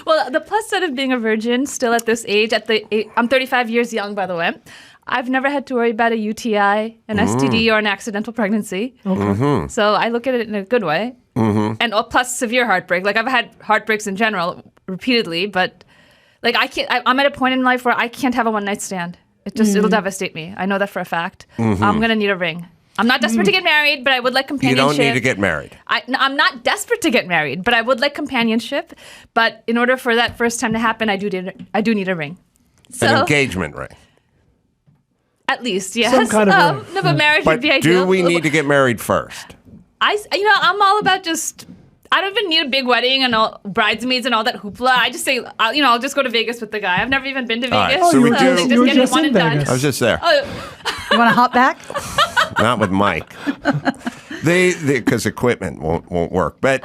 Well, the plus side of being a virgin still at this age, I'm 35 years young, by the way. I've never had to worry about a UTI, an STD, or an accidental pregnancy. Okay. Mm-hmm. So I look at it in a good way. Mm-hmm. And plus severe heartbreak. Like, I've had heartbreaks in general repeatedly, but like I'm at a point in life where I can't have a one-night stand. It'll devastate me. I know that for a fact. Mm-hmm. I'm going to need a ring. I'm not desperate to get married, but I would like companionship. You don't need to get married. I'm not desperate to get married, but I would like companionship. But in order for that first time to happen, I do need a ring. So, an engagement ring. At least, yes. Some kind of ring. No, but marriage would be ideal. Do we need to get married first? I'm all about just. I don't even need a big wedding and all bridesmaids and all that hoopla. I just say, I'll just go to Vegas with the guy. I've never even been to Vegas. Right, so we do. Just get it one and done. I was just there. You want to hop back? Not with Mike. Because equipment won't work. But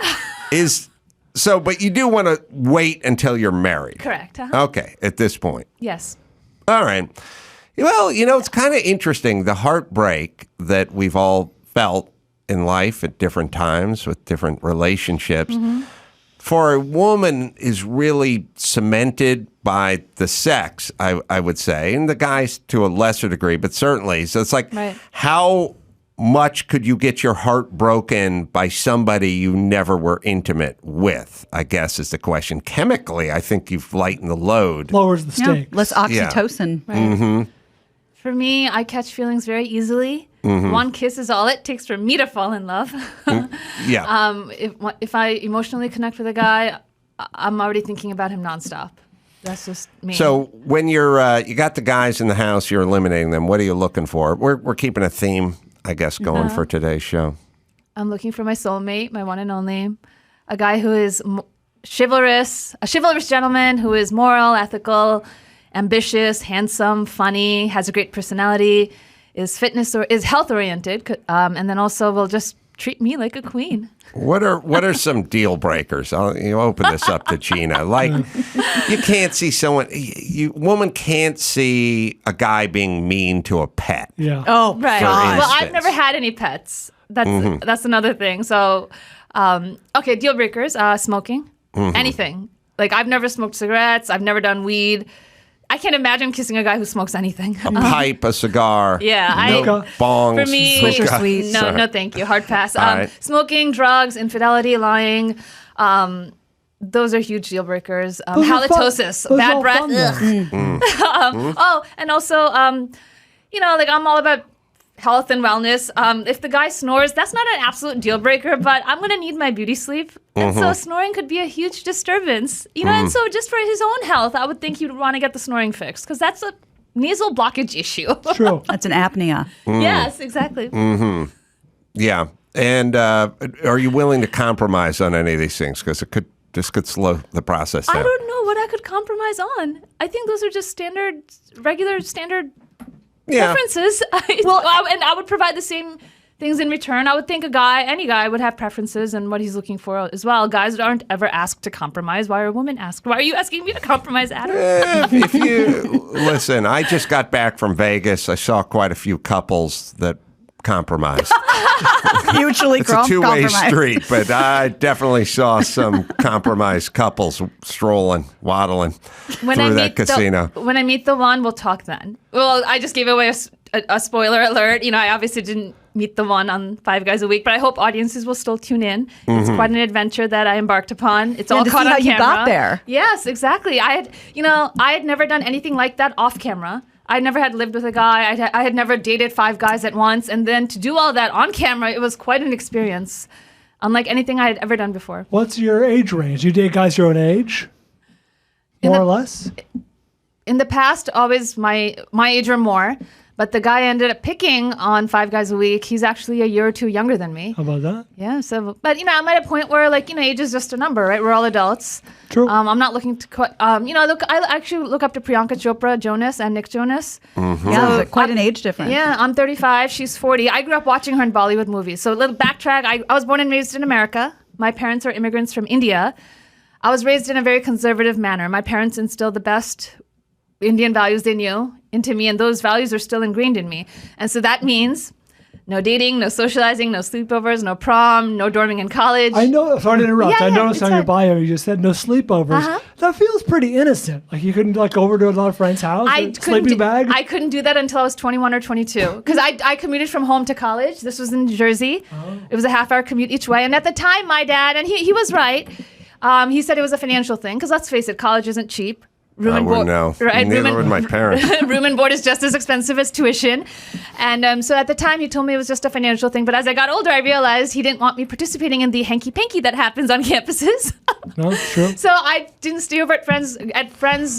but you do want to wait until you're married. Correct. Uh-huh. Okay, at this point. Yes. All right. Well, it's kind of interesting, the heartbreak that we've all felt in life at different times with different relationships. Mm-hmm. For a woman is really cemented by the sex, I would say, and the guys to a lesser degree, but certainly. So it's like, how much could you get your heart broken by somebody you never were intimate with, I guess is the question. Chemically, I think you've lightened the load. Lowers the stakes. Less oxytocin. Yeah. Right. Mm-hmm. For me, I catch feelings very easily. Mm-hmm. One kiss is all it takes for me to fall in love. Yeah. If I emotionally connect with a guy, I'm already thinking about him nonstop. That's just me. So when you're you got the guys in the house, you're eliminating them. What are you looking for? We're keeping a theme, I guess, going for today's show. I'm looking for my soulmate, my one and only, a guy who is chivalrous, a chivalrous gentleman who is moral, ethical, ambitious, handsome, funny, has a great personality, is health oriented, and then also will just treat me like a queen. What are some deal breakers? You open this up to Gina. Like, you can't see woman can't see a guy being mean to a pet. Yeah. Oh, right. Well, I've never had any pets. That's another thing. So, okay, deal breakers: smoking, anything. Like, I've never smoked cigarettes. I've never done weed. I can't imagine kissing a guy who smokes anything. A pipe, a cigar. Yeah, bongs. For me, Swisher Sweets. No, thank you. Hard pass. Right. Smoking, drugs, infidelity, lying. Those are huge deal breakers. Halitosis, bad breath. And also, like, I'm all about health and wellness. If the guy snores, that's not an absolute deal breaker, but I'm going to need my beauty sleep. And so snoring could be a huge disturbance. And so just for his own health, I would think he'd want to get the snoring fixed because that's a nasal blockage issue. True. That's an apnea. Yes, exactly. Mm-hmm. Yeah. And are you willing to compromise on any of these things? Because this could slow the process down. I don't know what I could compromise on. I think those are just regular standard preferences. And I would provide the same things in return. I would think any guy would have preferences and what he's looking for as well. Guys aren't ever asked to compromise. Why are women asked? Why are you asking me to compromise, Adam? If you listen, I just got back from Vegas. I saw quite a few couples that compromised. Mutually it's a two-way street, but I definitely saw some compromised couples strolling, waddling through that casino. When I meet the one, we'll talk then. Well, I just gave away a spoiler alert. I obviously didn't meet the one on 5 Guys a Week, but I hope audiences will still tune in. It's quite an adventure that I embarked upon. It's all caught on camera. You got there. Yes, exactly. I had never done anything like that off camera. I never had lived with a guy. I had never dated 5 guys at once. And then to do all that on camera, it was quite an experience, unlike anything I had ever done before. What's your age range? You date guys your own age? More or less? In the past, always my age or more. But the guy I ended up picking on 5 guys a week, he's actually a year or 2 younger than me. How about that? Yeah. So, but I'm at a point where age is just a number, right? We're all adults. True. I'm not looking to, look. I actually look up to Priyanka Chopra Jonas and Nick Jonas. Mm-hmm. Yeah, so quite an age difference. Yeah, I'm 35. She's 40. I grew up watching her in Bollywood movies. So a little backtrack. I was born and raised in America. My parents are immigrants from India. I was raised in a very conservative manner. My parents instilled the best Indian values they knew into me, and those values are still ingrained in me. And so that means no dating, no socializing, no sleepovers, no prom, no dorming in college. I know, sorry to interrupt. Yeah, I noticed on your bio you just said no sleepovers. That feels pretty innocent. Like you couldn't go over to another friend's house, sleeping bag? I couldn't do that until I was 21 or 22 because I commuted from home to college. This was in New Jersey. It was a half-hour commute each way. And at the time, my dad, and he was right, he said it was a financial thing because let's face it, college isn't cheap. I wouldn't know. Right? Neither would my parents. Room and board is just as expensive as tuition. And so at the time, he told me it was just a financial thing. But as I got older, I realized he didn't want me participating in the hanky-panky that happens on campuses. No, true. So I didn't stay over at friends'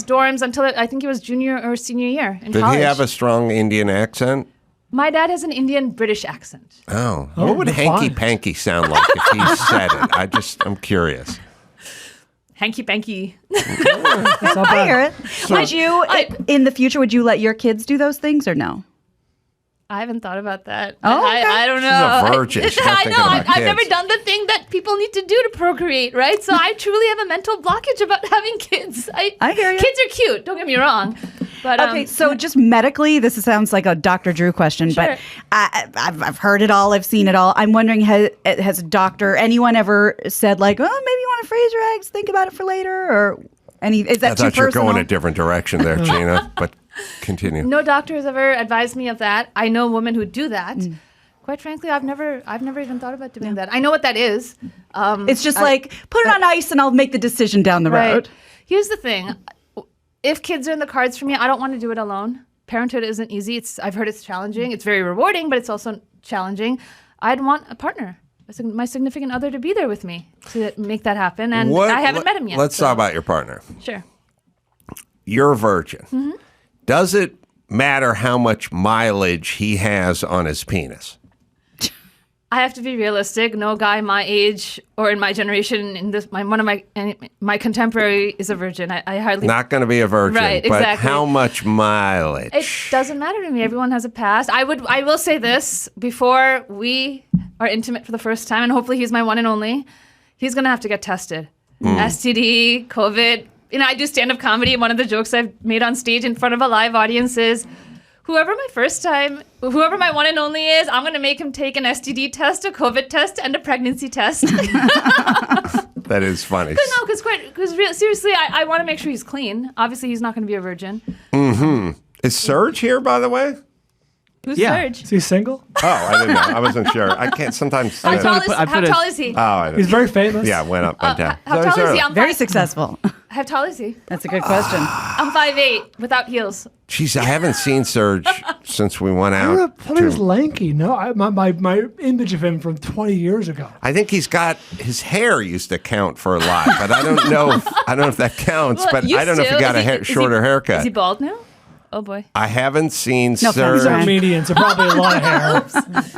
dorms until I think it was junior or senior year in college. Did he have a strong Indian accent? My dad has an Indian-British accent. Oh. What would hanky-panky sound like if he said it? I'm curious. Hanky-panky. I hear it. Would you, in the future, would you let your kids do those things or no? I haven't thought about that. Oh, okay. I don't know. She's a virgin. She's not I thinking know. about I've kids. never done the thing that people need to do to procreate, right? So I truly have a mental blockage about having kids. I hear you. Kids are cute. Don't get me wrong. But, okay, so just medically, this sounds like a Dr. Drew question, Sure. but I've heard it all. I've seen it all. I'm wondering, has a doctor, anyone ever said like, oh, maybe you want to freeze your eggs, think about it for later, or is that too personal? I thought you were going a different direction there, Gina, but continue. No doctor has ever advised me of that. I know women who do that. Quite frankly, I've never even thought about doing that. I know what that is. It's just like, put it on ice and I'll make the decision down the road. Here's the thing. If kids are in the cards for me, I don't want to do it alone. Parenthood isn't easy. I've heard it's challenging. It's very rewarding, but it's also challenging. I'd want a partner, my significant other, to be there with me to make that happen. And I haven't met him yet. Let's talk about your partner. Sure. You're a virgin. Mm-hmm. Does it matter how much mileage he has on his penis? I have to be realistic. No guy my age or in my generation, one of my contemporary is a virgin. I hardly not going to be a virgin, right? But Exactly. how much mileage? It doesn't matter to me. Everyone has a past. I will say this before we are intimate for the first time, and hopefully he's my one and only. He's going to have to get tested. STD, COVID. I do stand-up comedy, and one of the jokes I've made on stage in front of a live audience is, whoever my one and only is, I'm going to make him take an STD test, a COVID test, and a pregnancy test. That is funny. Because seriously, I want to make sure he's clean. Obviously, he's not going to be a virgin. Mm-hmm. Is Serj here, by the way? Who's Serj? Is he single? Oh, I didn't know. I wasn't sure. I can't sometimes. How tall is he? Oh, I didn't. He's very famous. Yeah, went up, went down. How tall is he? Very successful. How tall is he? That's a good question. I'm 5'8", without heels. Jeez, I haven't seen Serj since we went out. I thought he was lanky. No, my image of him from 20 years ago. I think his hair used to count for a lot, but I don't know if that counts. Well, but I don't know if he got a shorter haircut. Is he bald now? Oh boy. I haven't seen No, Serj. These are comedians, so probably a lot of hair.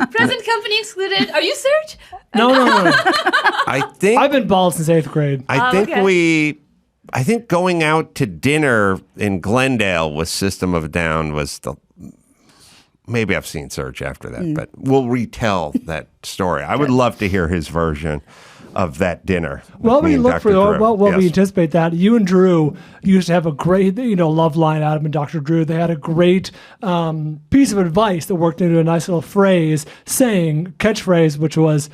Present company excluded. Are you Serj? No. I think I've been bald since 8th grade. I think going out to dinner in Glendale with System of a Down was maybe I've seen Serj after that, but we'll retell that story. I would love to hear his version of that dinner. Well, we look for we Yes. anticipate that. You and Drew used to have a great, love line, Adam and Dr. Drew. They had a great piece of advice that worked into a nice little catchphrase, which was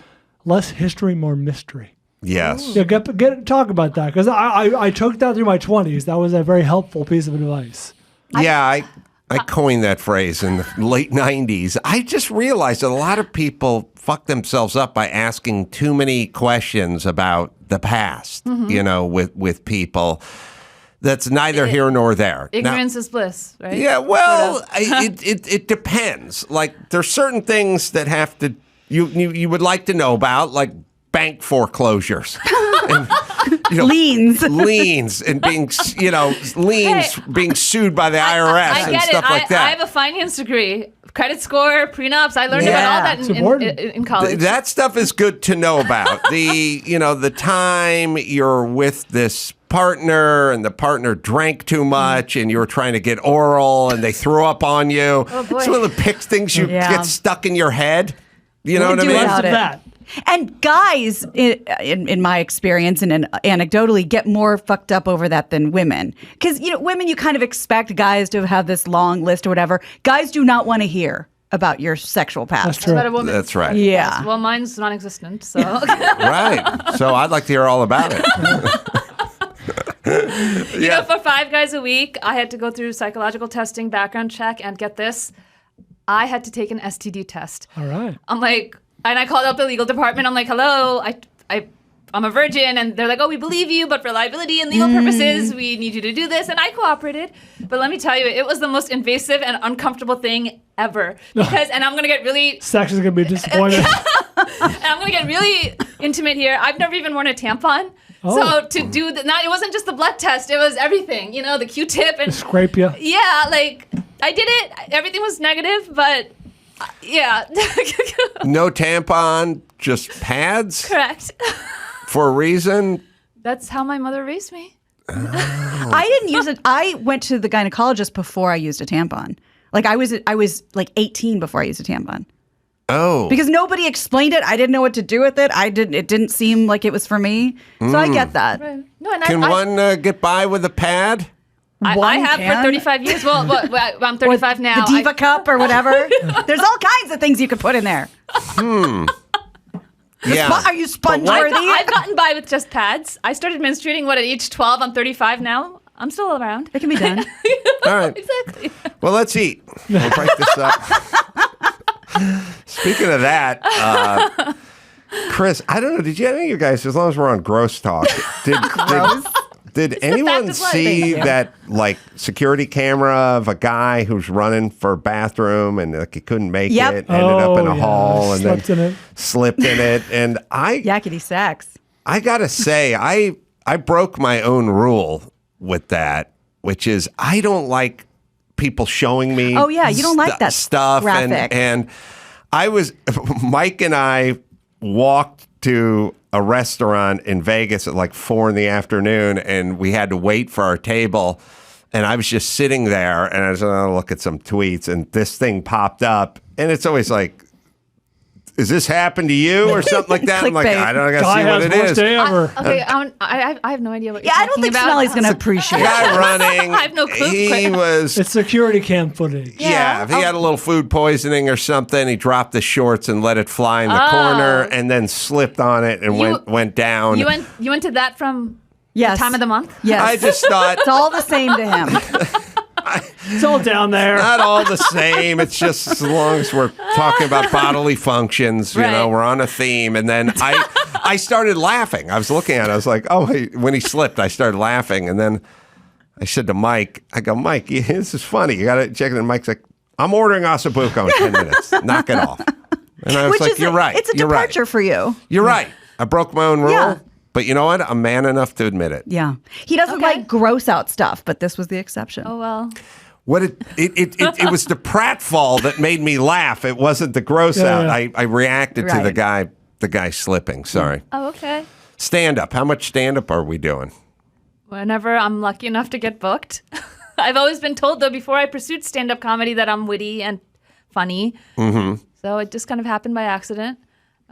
less history, more mystery. Yes. Yeah, talk about that, because I took that through my 20s. That was a very helpful piece of advice. I coined that phrase in the late 90s. I just realized that a lot of people fuck themselves up by asking too many questions about the past, with people. that's neither here nor there. Ignorance is bliss, right? Yeah, well, it depends. Like, there's certain things that have to you would like to know about, like bank foreclosures. And, liens and being, being sued by the IRS and stuff like that. I have a finance degree, credit score, prenups. I learned about all that in college. That stuff is good to know about. The time you're with this partner and the partner drank too much and you were trying to get oral and they threw up on you. Oh, boy. Some of the things you get stuck in your head. You know what I mean? That. And guys, in my experience and anecdotally, get more fucked up over that than women. Because, women, you kind of expect guys to have this long list or whatever. Guys do not want to hear about your sexual past. That's true. About a woman. That's right. Yeah. Well, mine's non-existent, so. Right. So I'd like to hear all about it. For 5 guys a week, I had to go through psychological testing, background check, and get this, I had to take an STD test. All right. I'm like, and I called up the legal department. I'm like, hello, I'm a virgin. And they're like, oh, we believe you, but for liability and legal purposes, we need you to do this. And I cooperated. But let me tell you, it was the most invasive and uncomfortable thing ever. And I'm going to get really... Sex is going to be disappointed. And I'm going to get really intimate here. I've never even worn a tampon. Oh. So to do it wasn't just the blood test. It was everything, the Q-tip. And scrape you. Yeah, I did it. Everything was negative, but... Yeah. No tampon, just pads? Correct. For a reason? That's how my mother raised me. I didn't use it. I went to the gynecologist before I used a tampon. I was 18 before I used a tampon. Oh. Because nobody explained it. I didn't know what to do with it. It didn't seem like it was for me. So I get that. Right. No, and Can one get by with a pad? I have for 35 years. Well, I'm 35 now. The Diva Cup or whatever. There's all kinds of things you could put in there. Yeah. Are you sponge worthy? I've gotten by with just pads. I started menstruating, at age 12? I'm 35 now. I'm still around. It can be done. All right. Exactly. Well, let's eat. We'll break this up. Speaking of that, Chris, I don't know. Did any of you guys, as long as we're on gross talk, did anyone see that security camera of a guy who's running for a bathroom and he couldn't make it, ended up in a hall and then slipped in it? And yakety sax. I gotta say, I broke my own rule with that, which is I don't like people showing me. Oh yeah, you don't like that stuff. graphic. And Mike and I walked to a restaurant in Vegas at 4 PM, and we had to wait for our table. And I was just sitting there, and I was going to look at some tweets, and this thing popped up. And it's always like, "Is this happened to you?" or something like that. I'm like, I don't know, I got to see what it is. Day ever. I have no idea what you're talking about. I don't think Sonali's going to appreciate it. Guy running. I have no clue. It's security cam footage. Yeah, if he had a little food poisoning or something, he dropped his shorts and let it fly in the corner and then slipped on it and went down. You went to that from the time of the month? Yes. I just thought... It's all the same to him. It's all down there. Not all the same. It's just as long as we're talking about bodily functions, we're on a theme. And then I started laughing. I was looking at it. I was like, when he slipped, I started laughing. And then I said to Mike, Mike, this is funny. You got to check it. And Mike's like, I'm ordering ossobuco in 10 minutes. Knock it off. And I was like, you're right. It's a departure for you. You're right. I broke my own rule. Yeah. But you know what? I'm man enough to admit it. Yeah. He doesn't like gross out stuff, but this was the exception. Oh, well. What it was the pratfall that made me laugh. It wasn't the gross out. I reacted to the guy slipping. Sorry. Oh, okay. Stand up. How much stand up are we doing? Whenever I'm lucky enough to get booked. I've always been told, though, before I pursued stand-up comedy that I'm witty and funny. Mm-hmm. So it just kind of happened by accident.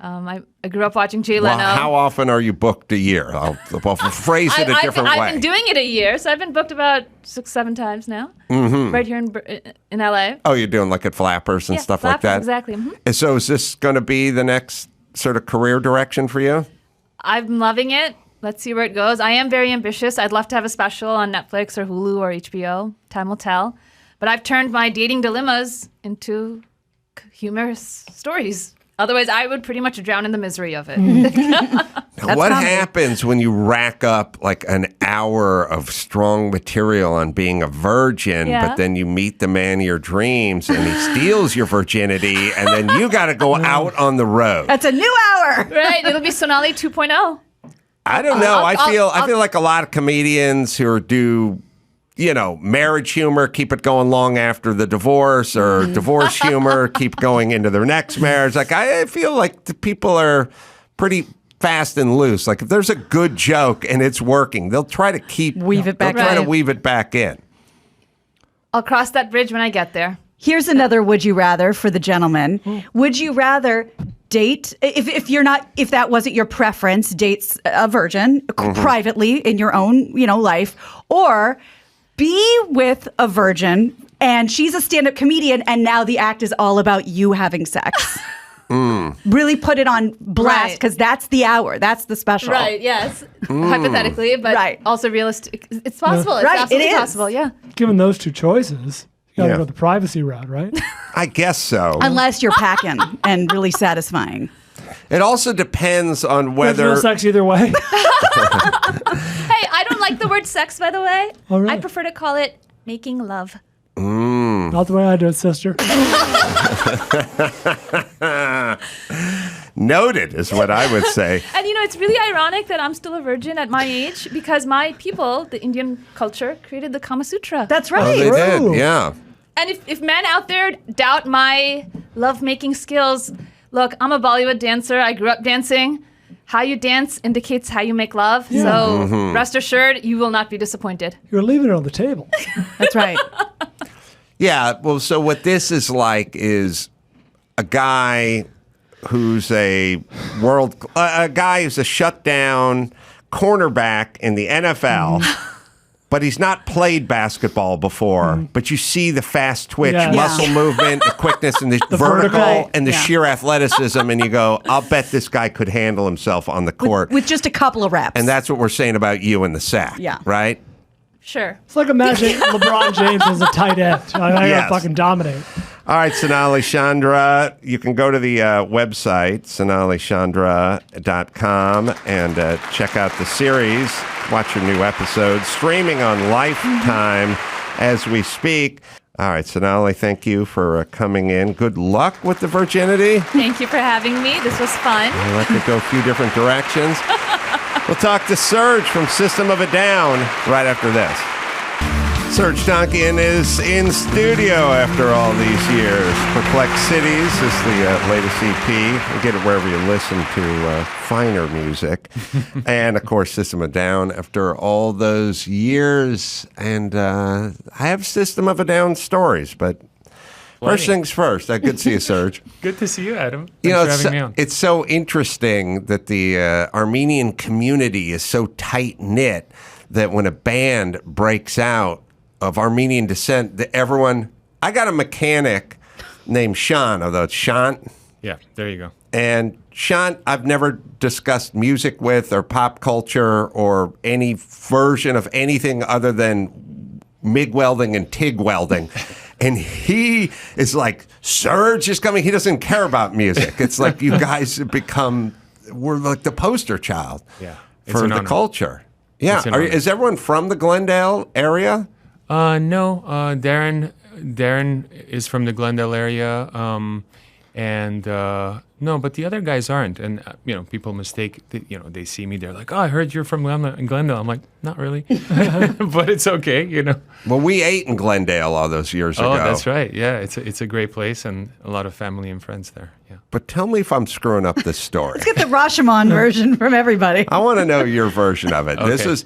I grew up watching Jay Leno. Well, how often are you booked a year? I'll phrase it a different way. I've been doing it a year, so I've been booked about 6-7 times now, right here in LA. Oh, you're doing at Flappers and stuff like that? Exactly. Mm-hmm. And so is this going to be the next sort of career direction for you? I'm loving it. Let's see where it goes. I am very ambitious. I'd love to have a special on Netflix or Hulu or HBO. Time will tell. But I've turned my dating dilemmas into humorous stories. Otherwise, I would pretty much drown in the misery of it. Now, what happens when you rack up like an hour of strong material on being a virgin, but then you meet the man of your dreams and he steals your virginity, and then you got to go out on the road? That's a new hour. Right. It'll be Sonali 2.0. I don't know. I feel like a lot of comedians who do, marriage humor, keep it going long after the divorce, or divorce humor, keep going into their next marriage. Like, I feel like the people are pretty fast and loose. Like, if there's a good joke and it's working, they'll try to weave it back in. I'll cross that bridge when I get there. Here's another would you rather for the gentleman. Would you rather date, if that wasn't your preference, dates a virgin privately in your own, life, or be with a virgin and she's a stand-up comedian and now the act is all about you having sex? Really put it on blast, because that's the hour. That's the special. Right, yes. Hypothetically, but also realistic. It's possible. It's absolutely possible, yeah. Given those two choices, you gotta go the privacy route, right? I guess so. Unless you're packing and really satisfying. It also depends on whether... There's no sex either way. Hey, I don't like the word sex, by the way. Oh, really? I prefer to call it making love. Not the way I do it, sister. Noted is what I would say. And it's really ironic that I'm still a virgin at my age, because my people, the Indian culture, created the Kama Sutra. That's right. Oh, they did, yeah. And if men out there doubt my love-making skills, look, I'm a Bollywood dancer. I grew up dancing. How you dance indicates how you make love. Yeah. So rest assured, you will not be disappointed. You're leaving it on the table. That's right. Yeah, well, so what this is like is a guy who's a shutdown cornerback in the NFL, but he's not played basketball before. But you see the fast twitch, muscle movement, the quickness, and the vertical, and the sheer athleticism, and you go, I'll bet this guy could handle himself on the court. With just a couple of reps. And that's what we're saying about you in the sack, right? Sure. It's like imagining LeBron James as a tight end. I gotta fucking dominate. All right, Sonali Chandra, you can go to the website, sonalichandra.com, and check out the series. Watch your new episodes, streaming on Lifetime as we speak. All right, Sonali, thank you for coming in. Good luck with the virginity. Thank you for having me. This was fun. I'll let it go a few different directions. We'll talk to Serj from System of a Down right after this. Serj Tankian is in studio after all these years. Perplex Cities is the latest EP. You get it wherever you listen to finer music. And, of course, System of a Down after all those years. And I have System of a Down stories, but first things first. Good to see you, Serj. Good to see you, Adam. Thanks for having me on. It's so interesting that the Armenian community is so tight-knit that when a band breaks out of Armenian descent, that everyone... I got a mechanic named Sean, although it's Sean. Yeah, there you go. And Sean, I've never discussed music with or pop culture or any version of anything other than MIG welding and TIG welding. And he is like, Serj is coming. He doesn't care about music. It's like you guys have become, we're like the poster child for the culture. Yeah. Is everyone from the Glendale area? No. Darren is from the Glendale area. No, but the other guys aren't. And, people mistake, they see me. They're like, oh, I heard you're from Glendale. I'm like, not really. But it's okay, Well, we ate in Glendale all those years ago. Oh, that's right. Yeah, it's a great place and a lot of family and friends there. Yeah. But tell me if I'm screwing up this story. Let's get the Rashomon version from everybody. I want to know your version of it. Okay.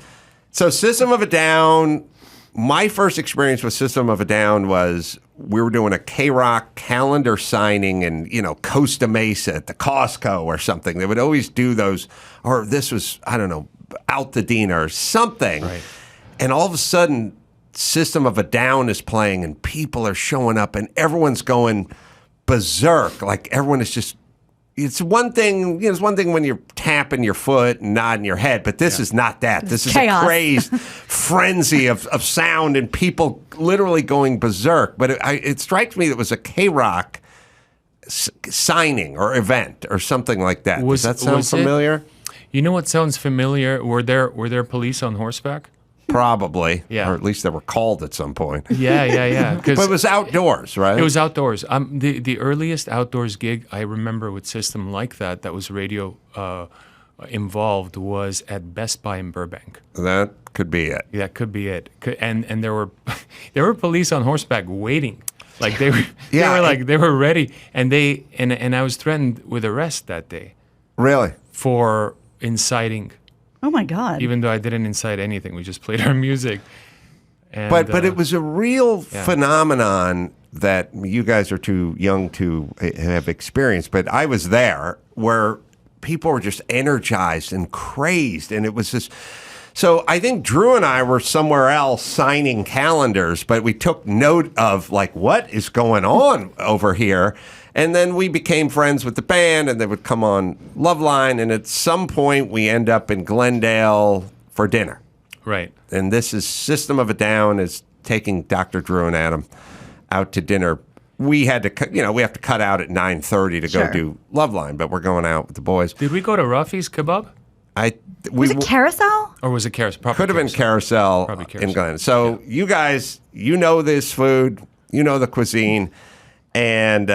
So System of a Down. My first experience with System of a Down was we were doing a KROQ calendar signing in, Costa Mesa at the Costco or something. They would always do those, or this was, I don't know, Altadena or something. Right. And all of a sudden, System of a Down is playing and people are showing up and everyone's going berserk. Like everyone is just... It's one thing, it's one thing when you're tapping your foot and nodding your head, but this is not that. This is chaos. A crazed frenzy of sound and people literally going berserk. But it strikes me that it was a KROQ signing or event or something like that. Was- Does that sound was it? familiar? You know what sounds familiar? Were there police on horseback? Probably. Yeah. Or at least they were called at some point. Yeah. But it was outdoors, right? It was outdoors. The earliest outdoors gig I remember with system like that was radio involved was at Best Buy in Burbank. That could be it. That could be it. And there were police on horseback waiting. Like they were they were ready, and I was threatened with arrest that day. Really? For inciting. Oh my God. Even though I didn't incite anything, we just played our music. And, but it was a real phenomenon that you guys are too young to have experienced. But I was there where people were just energized and crazed, and it was just. So I think Drew and I were somewhere else signing calendars, but we took note of like what is going on over here. And then we became friends with the band, and they would come on Loveline, and at some point we end up in Glendale for dinner. Right. And this is System of a Down is taking Dr. Drew and Adam out to dinner. We had to, we have to cut out at 9:30 to go do Loveline, but we're going out with the boys. Did we go to Ruffy's Kebab? Was it Carousel? Or was it Carousel? Could have been Carousel in Glendale. So you guys, you know this food, you know the cuisine. And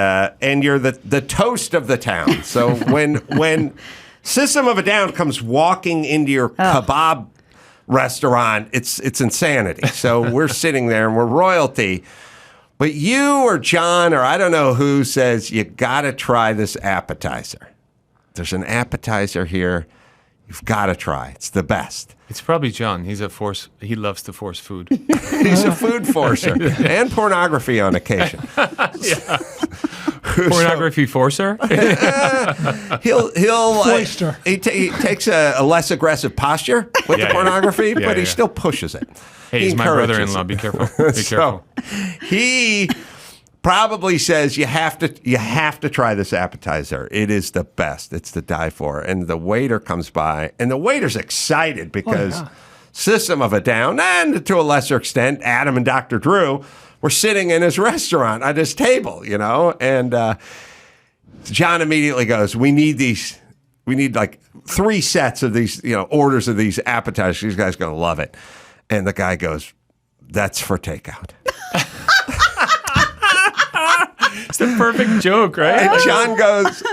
you're the toast of the town. So when System of a Down comes walking into your kebab restaurant, it's insanity. So we're sitting there and we're royalty. But you or John or I don't know who says you got to try this appetizer. There's an appetizer here. You've got to try. It's the best. It's probably John. He loves to force food. He's a food forcer and pornography on occasion. Pornography forcer? He takes a less aggressive posture with the pornography, but he still pushes it. Hey, he's my brother-in-law. Be careful. Be careful. He probably says you have to try this appetizer. It is the best. It's to die for. And the waiter comes by, and the waiter's excited because System of a Down, and to a lesser extent, Adam and Dr. Drew were sitting in his restaurant at his table, and John immediately goes, we need these. We need like 3 sets of these, orders of these appetizers. These guys are going to love it. And the guy goes, that's for takeout. It's the perfect joke, right? And John goes,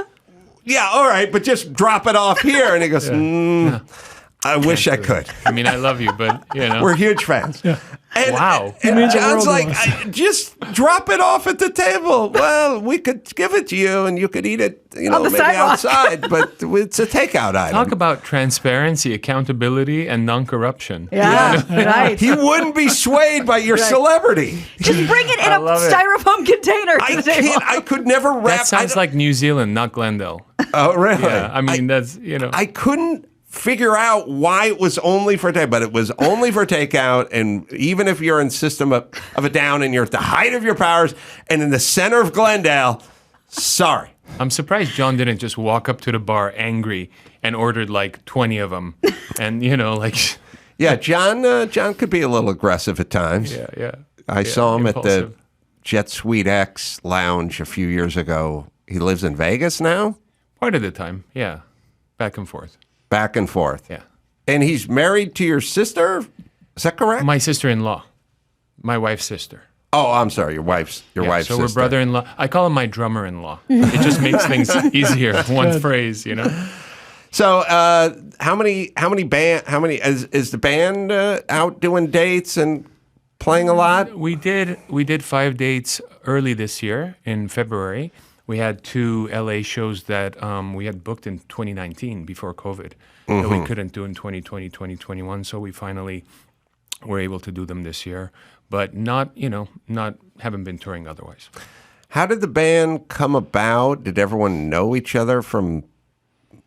yeah, all right, but just drop it off here. And he goes, I wish I could. I mean, I love you, but, We're huge fans. Yeah. And, wow. And John's like, just drop it off at the table. Well, we could give it to you and you could eat it, maybe outside, but it's a takeout item. Talk about transparency, accountability, and non-corruption. Yeah, right. He wouldn't be swayed by your celebrity. Just bring it in a styrofoam container. I could never wrap. That sounds like New Zealand, not Glendale. Oh, really? Yeah, I mean, that's, I couldn't figure out why it was only for takeout, but it was only for takeout. And even if you're in System of a Down and you're at the height of your powers and in the center of Glendale, sorry. I'm surprised John didn't just walk up to the bar angry and ordered like 20 of them. And, Yeah, John could be a little aggressive at times. Yeah. I saw him impulsive. at the Jet Suite X lounge a few years ago. He lives in Vegas now? Part of the time, yeah. Back and forth. Back and forth. Yeah. And he's married to your sister? Is that correct? My sister-in-law. My wife's sister. Oh, I'm sorry. Your wife's So sister. we're brother-in-law. I call him my drummer-in-law. It just makes things easier. One phrase, So, how many is the band out doing dates and playing a lot? We did 5 dates early this year in February. We had 2 LA shows that we had booked in 2019 before COVID that we couldn't do in 2020, 2021. So we finally were able to do them this year, but haven't been touring otherwise. How did the band come about? Did everyone know each other from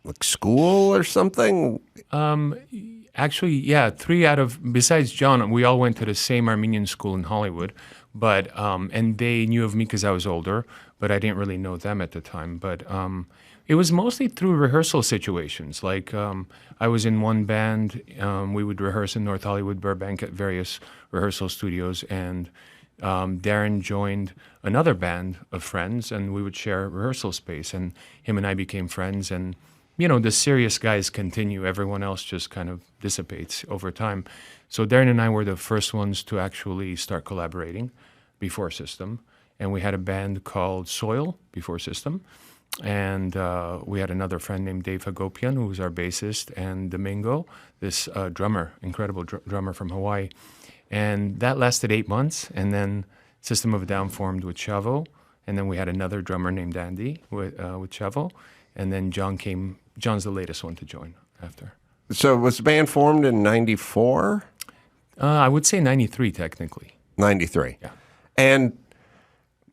like school or something? Actually, yeah, 3 out of, besides John, we all went to the same Armenian school in Hollywood, but, and they knew of me because I was older, but I didn't really know them at the time. But it was mostly through rehearsal situations. Like I was in one band, we would rehearse in North Hollywood, Burbank at various rehearsal studios, and Darren joined another band of friends, and we would share rehearsal space. And him and I became friends. And the serious guys continue. Everyone else just kind of dissipates over time. So Darren and I were the first ones to actually start collaborating before System. And we had a band called Soil before System. And we had another friend named Dave Hagopian, who was our bassist, and Domingo, this drummer, incredible drummer from Hawaii. And that lasted 8 months. And then System of a Down formed with Chavo. And then we had another drummer named Andy with Chavo. And then John's the latest one to join after. So was the band formed in 94? I would say 93, technically. 93. Yeah. And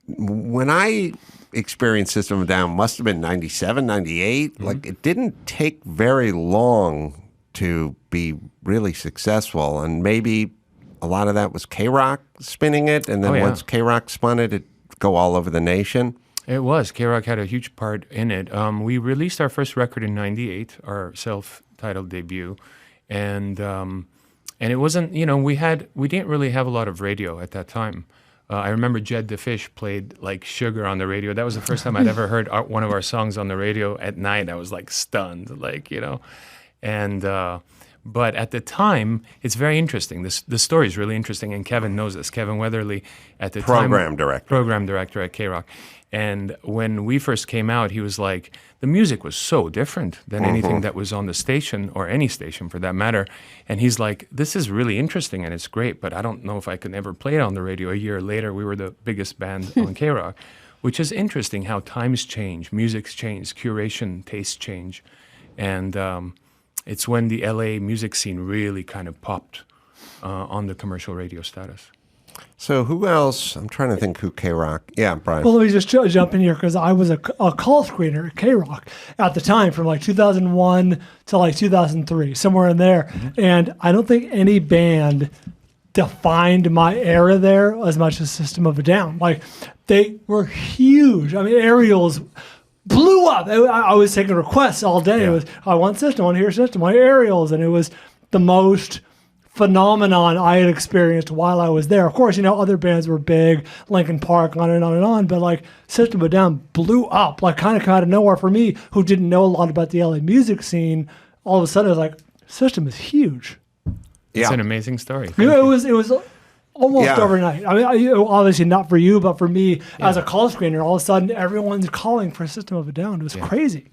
when I experienced System of a Down, must have been 97, 98. Mm-hmm. Like, it didn't take very long to be really successful. And maybe a lot of that was KROQ spinning it. And then once KROQ spun it, it'd go all over the nation. It was. KROQ had a huge part in it. We released our first record in 98, our self-titled debut. And it wasn't, we didn't really have a lot of radio at that time. I remember Jed the Fish played like Sugar on the radio. That was the first time I'd ever heard one of our songs on the radio at night. I was like stunned, And but at the time, it's very interesting. The story is really interesting, and Kevin knows this. Kevin Weatherly, at the program director at KROQ. And when we first came out, he was like, the music was so different than anything that was on the station, or any station for that matter. And he's like, this is really interesting and it's great, but I don't know if I could ever play it on the radio. A year later, we were the biggest band on KROQ, which is interesting how times change, music's change, curation, tastes change. And it's when the LA music scene really kind of popped on the commercial radio status. So who else? I'm trying to think who KROQ. Yeah, Brian. Well, let me just jump in here because I was a call screener at KROQ at the time from like 2001 to like 2003, somewhere in there. Mm-hmm. And I don't think any band defined my era there as much as System of a Down. Like, they were huge. I mean, Aerials blew up. I was taking requests all day. Yeah. It was, I want System, I want to hear System, I want Aerials. And it was the most phenomenon I had experienced while I was there. Of course, other bands were big, Linkin Park, on and on and on, but like System of a Down blew up, like kind of out of nowhere for me, who didn't know a lot about the LA music scene. All of a sudden, I was like, System is huge. It's an amazing story. It was almost overnight. I mean, obviously not for you, but for me as a call screener, all of a sudden everyone's calling for System of a Down. It was crazy.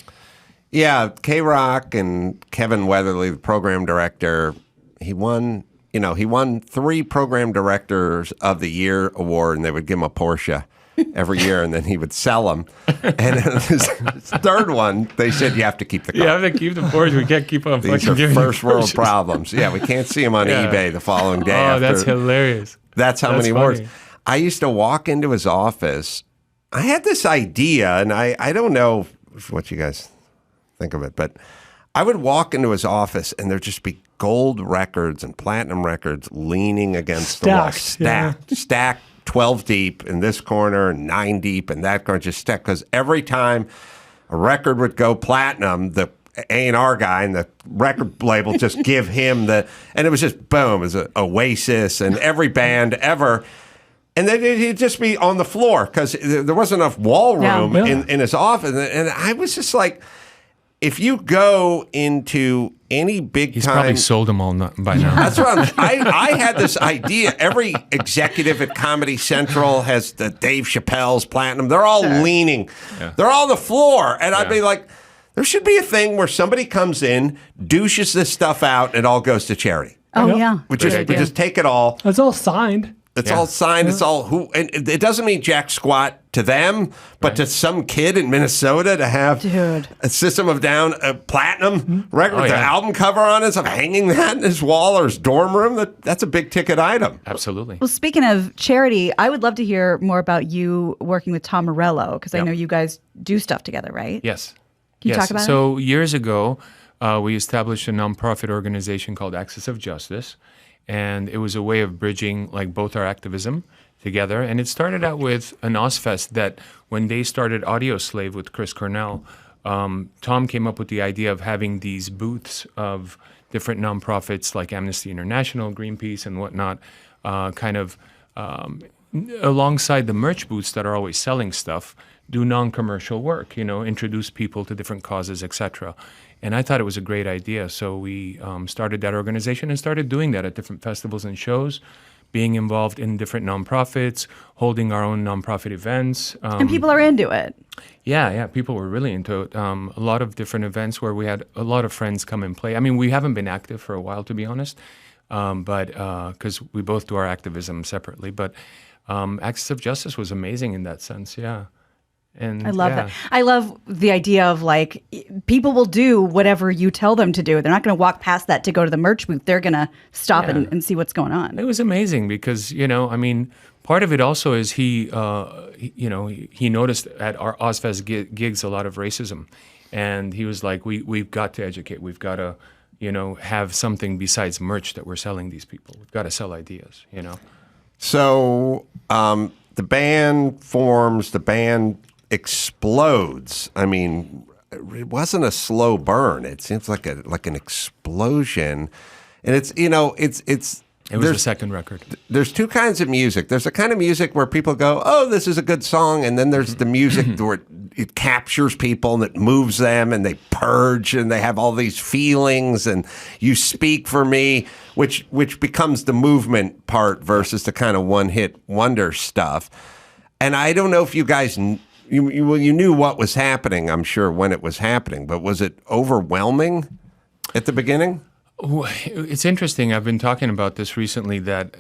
Yeah, KROQ and Kevin Weatherly, the program director, he won 3 Program Directors of the Year award, and they would give him a Porsche every year, and then he would sell them. And his third one, they said, you have to keep the car. You have to keep the Porsche. We can't keep on These are first world problems. Yeah, we can't see them on eBay the following day. Oh, that's hilarious. That's how many awards. I used to walk into his office. I had this idea, and I don't know what you guys think of it, but I would walk into his office, and there'd just be gold records and platinum records leaning against the wall. Stacked 12 deep in this corner, 9 deep in that corner, just stacked. Because every time a record would go platinum, the A&R guy and the record label just give him and it was just boom, it was Oasis and every band ever. And then he'd just be on the floor because there wasn't enough wall room in his office. And I was just like, if you go into any big He's time... probably sold them all by now. That's what I had this idea. Every executive at Comedy Central has the Dave Chappelle's Platinum. They're all leaning. Yeah. They're all on the floor. And I'd be like, there should be a thing where somebody comes in, douches this stuff out, and it all goes to charity. Oh, yeah. We just take it all. It's all signed. It's all signed. It's all and it doesn't mean jack squat to them, but to some kid in Minnesota to have a System of Down platinum record with their album cover on it, so hanging that in his wall or his dorm room, that's a big ticket item. Absolutely. Well, speaking of charity, I would love to hear more about you working with Tom Morello, because I know you guys do stuff together, right? Yes. Can you talk about it? So years ago, we established a nonprofit organization called Axis of Justice. And it was a way of bridging like both our activism together. And it started out with an Ozfest that when they started Audio Slave with Chris Cornell, Tom came up with the idea of having these booths of different nonprofits like Amnesty International, Greenpeace, and whatnot, alongside the merch booths that are always selling stuff, do non-commercial work, introduce people to different causes, etc. And I thought it was a great idea. So we started that organization and started doing that at different festivals and shows, being involved in different nonprofits, holding our own nonprofit events. And people are into it. Yeah, people were really into it. A lot of different events where we had a lot of friends come and play. I mean, we haven't been active for a while, to be honest, but because we both do our activism separately. But Access of Justice was amazing in that sense, yeah. And I love that. I love the idea of like people will do whatever you tell them to do. They're not going to walk past that to go to the merch booth. They're going to stop and see what's going on. It was amazing because, part of it also is he noticed at our Ozfest gigs a lot of racism. And he was like, we've got to educate. We've got to, have something besides merch that we're selling these people. We've got to sell ideas, So the band forms, the band explodes. I mean, it wasn't a slow burn. It seems like an explosion. And it's it was the second record. There's two kinds of music. There's a kind of music where people go, oh, this is a good song. And then there's the music where it captures people and it moves them and they purge and they have all these feelings and You Speak for Me, which becomes the movement part versus the kind of one-hit wonder stuff. And I don't know if you guys, you knew what was happening, I'm sure, when it was happening, but was it overwhelming at the beginning? It's interesting. I've been talking about this recently that,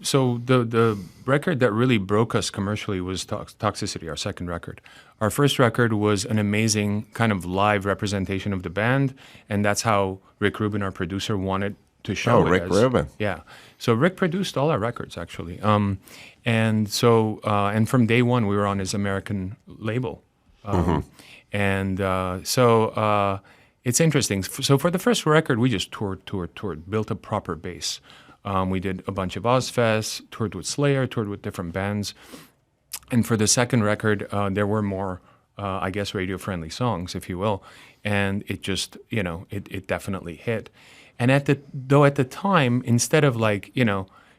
so the record that really broke us commercially was Toxicity, our second record. Our first record was an amazing kind of live representation of the band, and that's how Rick Rubin, our producer, wanted to show it. Oh, Rick Rubin. Yeah. So Rick produced all our records, actually. And from day one, we were on his American label. It's interesting. So for the first record, we just toured, built a proper base. We did a bunch of Ozfests, toured with Slayer, toured with different bands. And for the second record, there were more, radio-friendly songs, if you will. And it just, it definitely hit. And at the time, instead of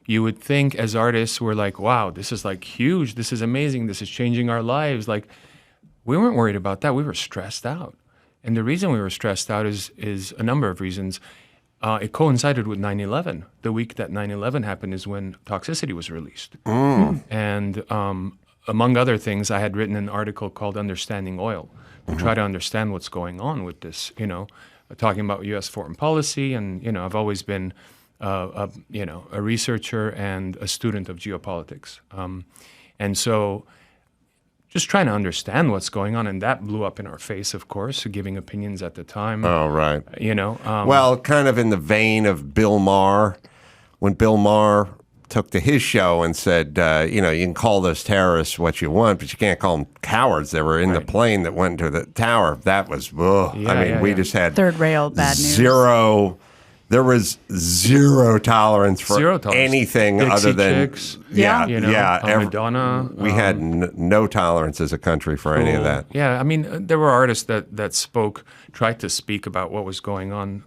you would think as artists, we're like, wow, this is huge. This is amazing. This is changing our lives. We weren't worried about that. We were stressed out. And the reason we were stressed out is a number of reasons. It coincided with 9/11. The week that 9/11 happened is when Toxicity was released. And among other things, I had written an article called Understanding Oil to try to understand what's going on with this, talking about U.S. foreign policy. And, I've always been, a researcher and a student of geopolitics. And so just trying to understand what's going on, and that blew up in our face, of course, giving opinions at the time. Oh, right. Well, kind of in the vein of Bill Maher, when Bill Maher took to his show and said, you can call those terrorists what you want, but you can't call them cowards. They were in the plane that went to the tower. That was, we just had third rail bad news. There was zero tolerance for anything Dixie other than Chicks, Madonna. We had no tolerance as a country for any of that. Yeah, I mean, there were artists that tried to speak about what was going on,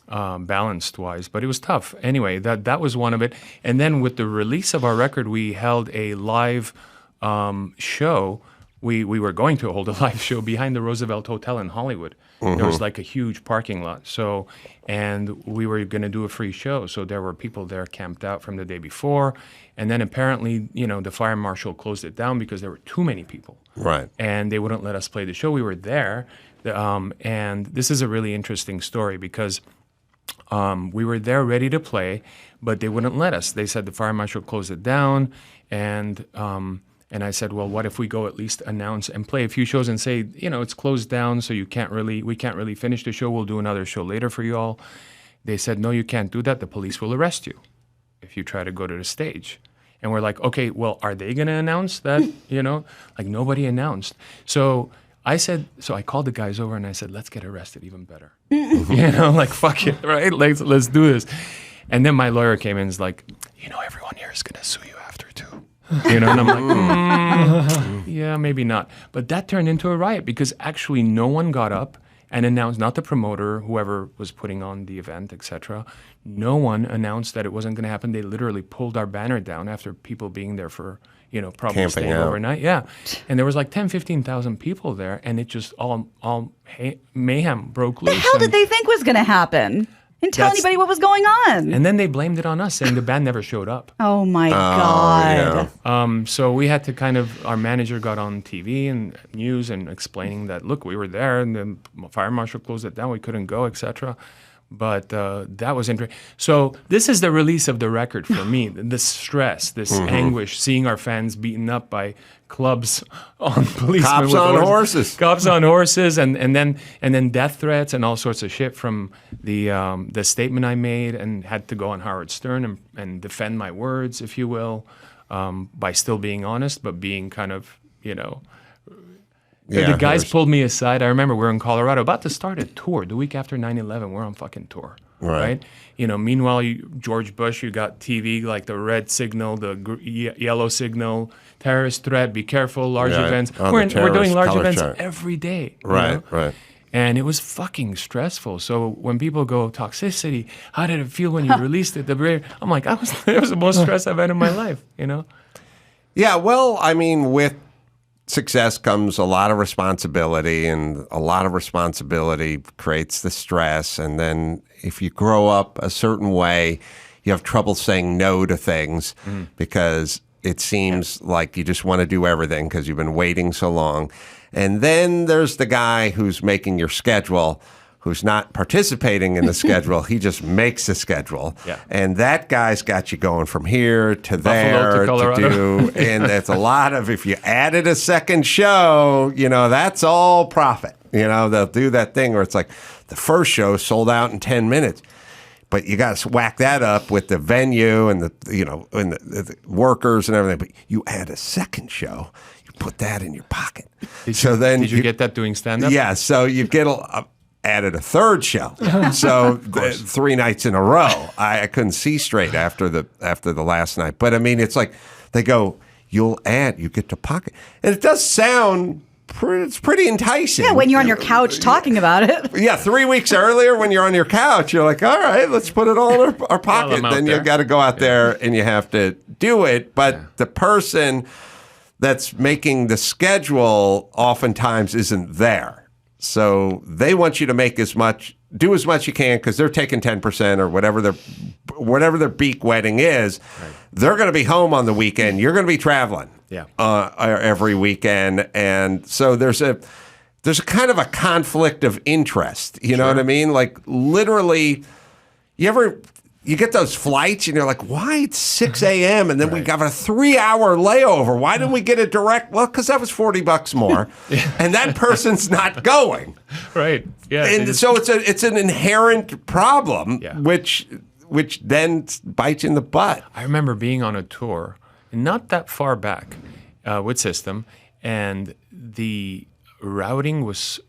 balanced wise, but it was tough. Anyway, that was one of it. And then with the release of our record, we held a live show. We were going to hold a live show behind the Roosevelt Hotel in Hollywood. There was a huge parking lot. So, and we were going to do a free show. So there were people there camped out from the day before. And then apparently, the fire marshal closed it down because there were too many people. Right. And they wouldn't let us play the show. We were there. And this is a really interesting story because we were there ready to play, but they wouldn't let us. They said the fire marshal closed it down. And I said, well, what if we go at least announce and play a few shows and say, it's closed down, so we can't really finish the show. We'll do another show later for you all. They said, no, you can't do that. The police will arrest you if you try to go to the stage. And we're like, okay, well, are they going to announce that? Nobody announced. So I called the guys over and I said, let's get arrested even better. Fuck it, right? Let's do this. And then my lawyer came in and was like, everyone here is going to sue you after too. And I'm like, yeah, maybe not. But that turned into a riot because actually no one got up and announced, not the promoter, whoever was putting on the event, etc. No one announced that it wasn't going to happen. They literally pulled our banner down after people being there for, probably Camping staying out. overnight. Yeah. And there was like 10, 15,000 people there, and it just all mayhem broke loose. The hell did they think was going to happen? Didn't tell anybody what was going on. And then they blamed it on us, saying the band never showed up. Oh my God. Yeah. So we had to our manager got on TV and news and explaining that, look, we were there and the fire marshal closed it down. We couldn't go, etc. But that was interesting. So this is the release of the record for me. The stress, this anguish, seeing our fans beaten up by clubs on policemen. Cops on horses. Cops on horses, and then death threats and all sorts of shit from the statement I made, and had to go on Howard Stern and defend my words, if you will, by still being honest, but being kind of, the guys pulled me aside. I remember we're in Colorado, about to start a tour. The week after 9/11, we're on fucking tour, right? Meanwhile, George Bush, you got TV, like the red signal, the yellow signal, terrorist threat, be careful, large events. We're doing large events every day. Right. And it was fucking stressful. So when people go, toxicity, how did it feel when you released it? I'm like, it was the most stress I've had in my life, Yeah, well, I mean, with success comes a lot of responsibility, and a lot of responsibility creates the stress. And then if you grow up a certain way, you have trouble saying no to things because it seems like you just want to do everything because you've been waiting so long. And then there's the guy who's making your schedule, who's not participating in the schedule. He just makes the schedule. Yeah. And that guy's got you going from here to there to do. And that's a lot of, if you added a second show, that's all profit. They'll do that thing where it's like the first show sold out in 10 minutes. But you got to whack that up with the venue and the workers and everything. But you add a second show, you put that in your pocket. Did you get that doing stand-up? Yeah. So you get added a third show. So 3 nights in a row. I couldn't see straight after the last night. But I mean, it's like they go, you get to pocket. And it does sound it's pretty enticing. Yeah, when you're on your couch talking about it. Yeah, 3 weeks earlier when you're on your couch, you're like, all right, let's put it all in our pocket. Then you got to go out there and you have to do it. But the person that's making the schedule oftentimes isn't there. So they want you to do as much you can because they're taking 10% or whatever their beak wedding is. Right. They're going to be home on the weekend. You're going to be traveling every weekend. And so there's a kind of a conflict of interest. You know what I mean? Like literally, you get those flights and you're like, why it's 6 a.m. and then we got a 3-hour layover. Why didn't we get it direct? Well, because that was $40 more. And that person's not going. Right. Yeah. And so it's an inherent problem, which then bites you in the butt. I remember being on a tour, not that far back, with System, and the routing was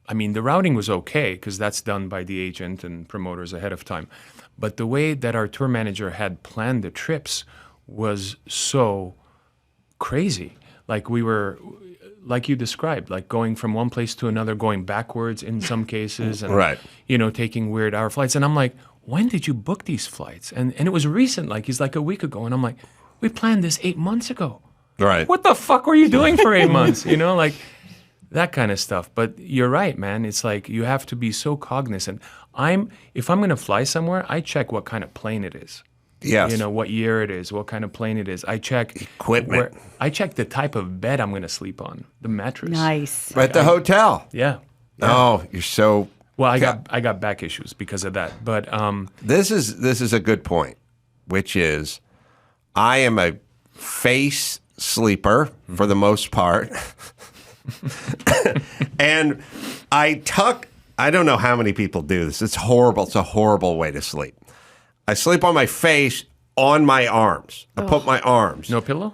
okay because that's done by the agent and promoters ahead of time. But the way that our tour manager had planned the trips was so crazy. Like we were, like you described, like going from one place to another, going backwards in some cases, and taking weird hour flights. And I'm like, when did you book these flights? And it was recent, like he's like a week ago. And I'm like, we planned this 8 months ago. Right. What the fuck were you doing for 8 months? Like that kind of stuff. But you're right, man. It's like you have to be so cognizant. If I'm going to fly somewhere, I check what kind of plane it is. Yes. What year it is, what kind of plane it is. I check equipment. I check the type of bed I'm going to sleep on, the mattress. Nice. At the hotel. Yeah. Oh, you're so. Well, I got back issues because of that. But this is a good point, which is, I am a face sleeper for the most part, and I don't know how many people do this. It's horrible. It's a horrible way to sleep. I sleep on my face, on my arms. I put my arms. No pillow?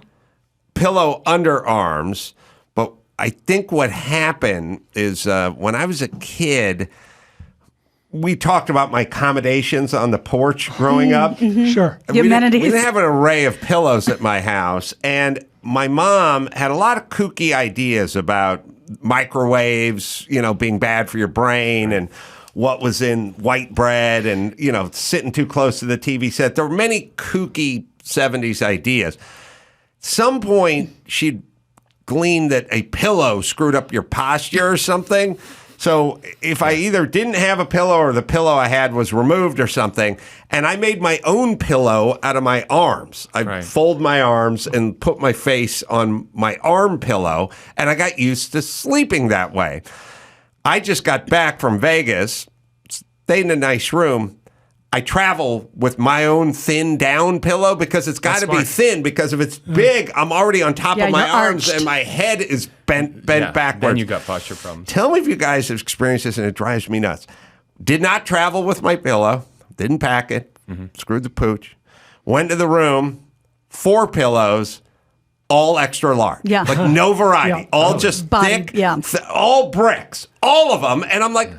Pillow under arms. But I think what happened is when I was a kid, we talked about my accommodations on the porch growing up. Sure. The amenities. We didn't have an array of pillows at my house. And my mom had a lot of kooky ideas about microwaves, being bad for your brain and what was in white bread and, sitting too close to the TV set. There were many kooky 70s ideas. At some point, she'd gleaned that a pillow screwed up your posture or something. So if I either didn't have a pillow or the pillow I had was removed or something, and I made my own pillow out of my arms. I'd fold my arms and put my face on my arm pillow, and I got used to sleeping that way. I just got back from Vegas, stayed in a nice room. I travel with my own thin down pillow because it's got to be thin, because if it's big, I'm already on top of my arms and my head is bent backwards. Then you got posture problems. Tell me if you guys have experienced this, and it drives me nuts. Did not travel with my pillow. Didn't pack it. Screwed the pooch. Went to the room. 4 pillows. All extra large. Yeah. Like no variety. All just thick. Yeah. All bricks. All of them. And I'm like,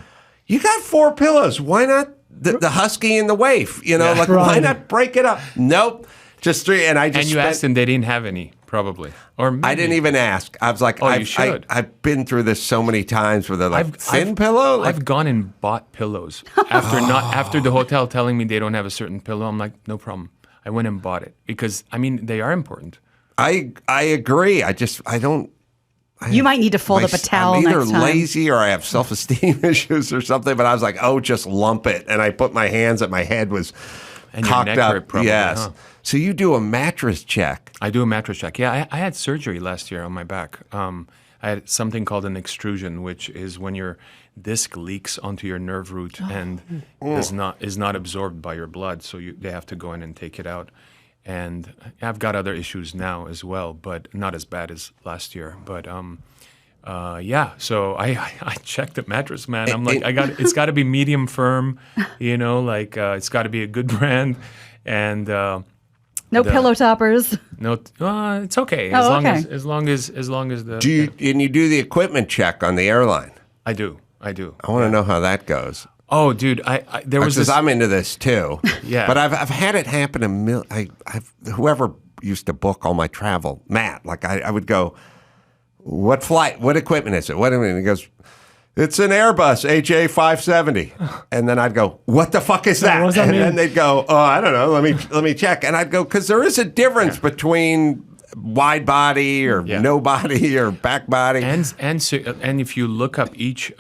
you got 4 pillows. Why not the husky and the waif? Why not break it up? Nope. Just 3. And I just And you asked them, they didn't have any, probably. Or maybe. I didn't even ask. I was like, you should. I've been through this so many times where they're like, thin pillow? I've gone and bought pillows. After the hotel telling me they don't have a certain pillow, I'm like, no problem. I went and bought it because, they are important. I agree. I don't. You might need to fold up a towel I'm either next time. lazy or I have self-esteem issues or something, but I was like, just lump it. And I put my hands at my head was and cocked your neck up. hurt probably, yes. Huh? So you do a mattress check. I do a mattress check. Yeah, I had surgery last year on my back. I had something called an extrusion, which is when your disc leaks onto your nerve root and is not absorbed by your blood. So they have to go in and take it out. And I've got other issues now as well, but not as bad as last year. But so I checked the mattress, man. I'm like, it's got to be medium firm, it's got to be a good brand, and no pillow toppers. No, it's okay as long as the. And you do the equipment check on the airline? I do. I want to know how that goes. Oh, dude, there was this. I'm into this too. Yeah, but I've had it happen whoever used to book all my travel, Matt. Like I would go, what flight? What equipment is it? What? And he goes, it's an Airbus HA570. And then I'd go, what the fuck is that? What does that mean? Then they'd go, oh, I don't know. Let me check. And I'd go, because there is a difference between wide body or no body or back body. And if you look up each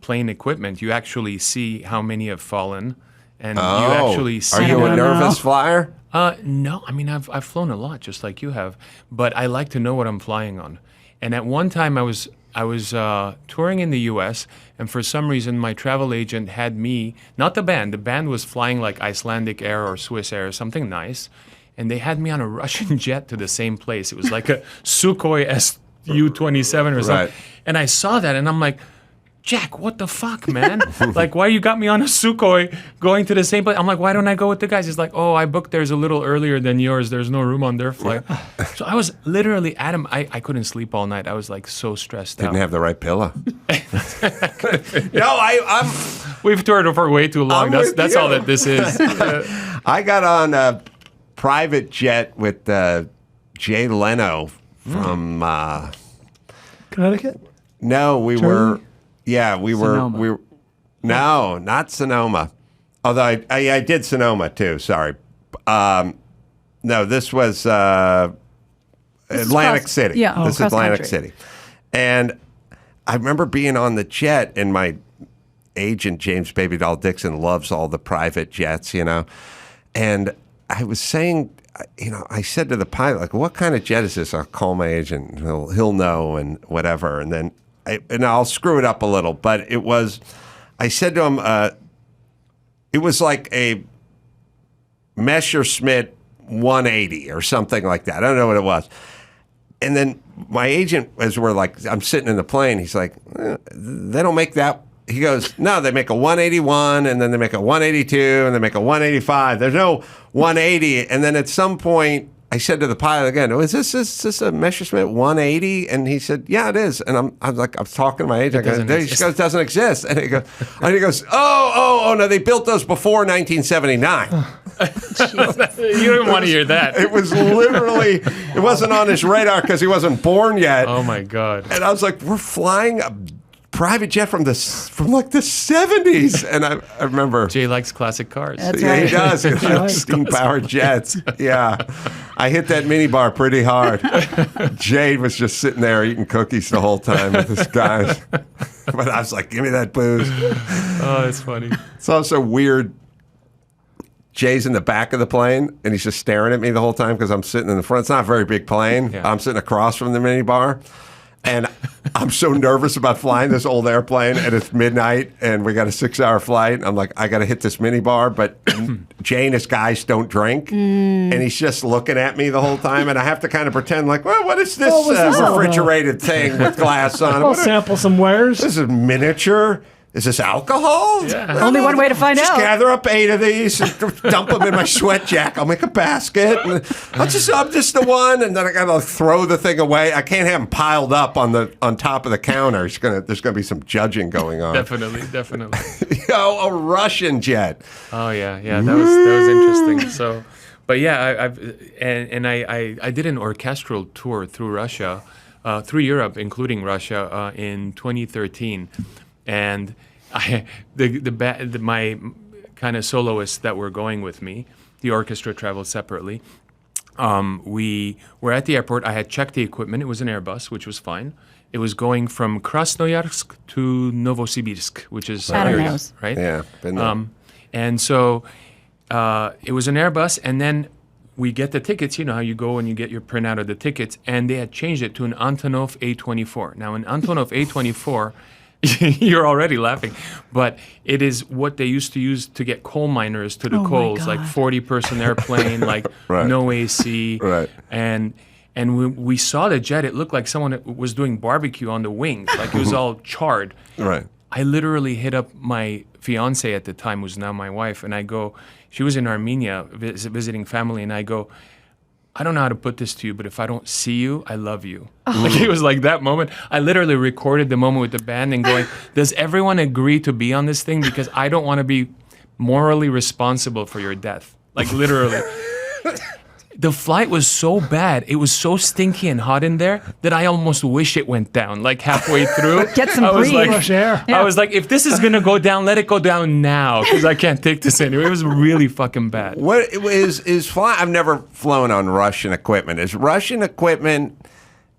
plane equipment, you actually see how many have fallen. And you actually see. Are you a nervous flyer? No. I've flown a lot, just like you have. But I like to know what I'm flying on. And at one time, I was touring in the U.S., and for some reason, my travel agent had me, not the band. The band was flying like Icelandic Air or Swiss Air, something nice. And they had me on a Russian jet to the same place. It was like a Sukhoi Su-27 or something. Right. And I saw that, and I'm like, Jack, what the fuck, man? Like, why you got me on a Sukhoi going to the same place? I'm like, why don't I go with the guys? He's like, I booked theirs a little earlier than yours. There's no room on their flight. So I was literally at him. I couldn't sleep all night. I was like so stressed out. Didn't have the right pillow. We've toured for way too long. That's all that this is. I got on a private jet with Jay Leno from Connecticut. No, we were. Yeah, we were. No, not Sonoma. Although I did Sonoma too. Sorry. No, this was Atlantic City. Yeah, this is Atlantic City. And I remember being on the jet, and my agent James Baby Doll Dixon loves all the private jets, And I was saying, I said to the pilot, like, what kind of jet is this? I'll call my agent. He'll know and whatever. And then. I'll screw it up a little, but I said to him, it was like a Messerschmitt 180 or something like that. I don't know what it was. And then my agent, as I'm sitting in the plane, he's like, they don't make that. He goes, no, they make a 181, and then they make a 182, and they make a 185. There's no 180. And then at some point, I said to the pilot again, is this a Messerschmitt 180? And he said, yeah, it is. And I was talking to my agent. He goes, it doesn't exist. And he goes, oh, no, they built those before 1979. You don't want to hear that. It was literally, it wasn't on his radar because he wasn't born yet. Oh my God. And I was like, we're flying a private jet from like the 70s. And I remember. Jay likes classic cars. That's Yeah, right. he does. He likes steam-powered jets. Yeah. I hit that minibar pretty hard. Jay was just sitting there eating cookies the whole time with this guy. But I was like, give me that booze. Oh, it's funny. It's also weird. Jay's in the back of the plane, and he's just staring at me the whole time because I'm sitting in the front. It's not a very big plane. Yeah. I'm sitting across from the minibar. And I'm so nervous about flying this old airplane, and it's midnight, and we got a 6-hour flight. I'm like, I got to hit this minibar, but Jay and his guys don't drink, and he's just looking at me the whole time, and I have to kind of pretend like, well, what is this refrigerated thing with glass on it? I'll sample some wares. This is miniature. Is this alcohol? Yeah. Only one way to find Just out. gather up 8 of these and dump them in my sweat jacket. I'll make a basket. And I'm just the one, and then I gotta throw the thing away. I can't have them piled up on top of the counter. There's gonna be some judging going on. Definitely. Yo, a Russian jet. Oh yeah, that was interesting. So, but yeah, I did an orchestral tour through Russia, through Europe, including Russia, in 2013, and my kind of soloists that were going with me, the orchestra traveled separately. We were at the airport. I had checked the equipment. It was an Airbus, which was fine. It was going from Krasnoyarsk to Novosibirsk, which is Siberia, right? Yeah, been there. And so it was an Airbus, and then we get the tickets. You know how you go and you get your printout of the tickets, and they had changed it to an Antonov A24. Now, an Antonov A24, you're already laughing, but it is what they used to use to get coal miners to the coals, like 40-person airplane, like no AC, and we saw the jet. It looked like someone was doing barbecue on the wings, like it was all charred. Right. I literally hit up my fiance at the time, who's now my wife, and I go, she was in Armenia visiting family, and I go, I don't know how to put this to you, but if I don't see you, I love you. Like it was like that moment. I literally recorded the moment with the band and going, does everyone agree to be on this thing? Because I don't want to be morally responsible for your death. Like literally. The flight was so bad. It was so stinky and hot in there that I almost wish it went down, like halfway through. Get some fresh air. I was like, if this is going to go down, let it go down now because I can't take this anyway. It was really fucking bad. What is flying? I've never flown on Russian equipment. Is Russian equipment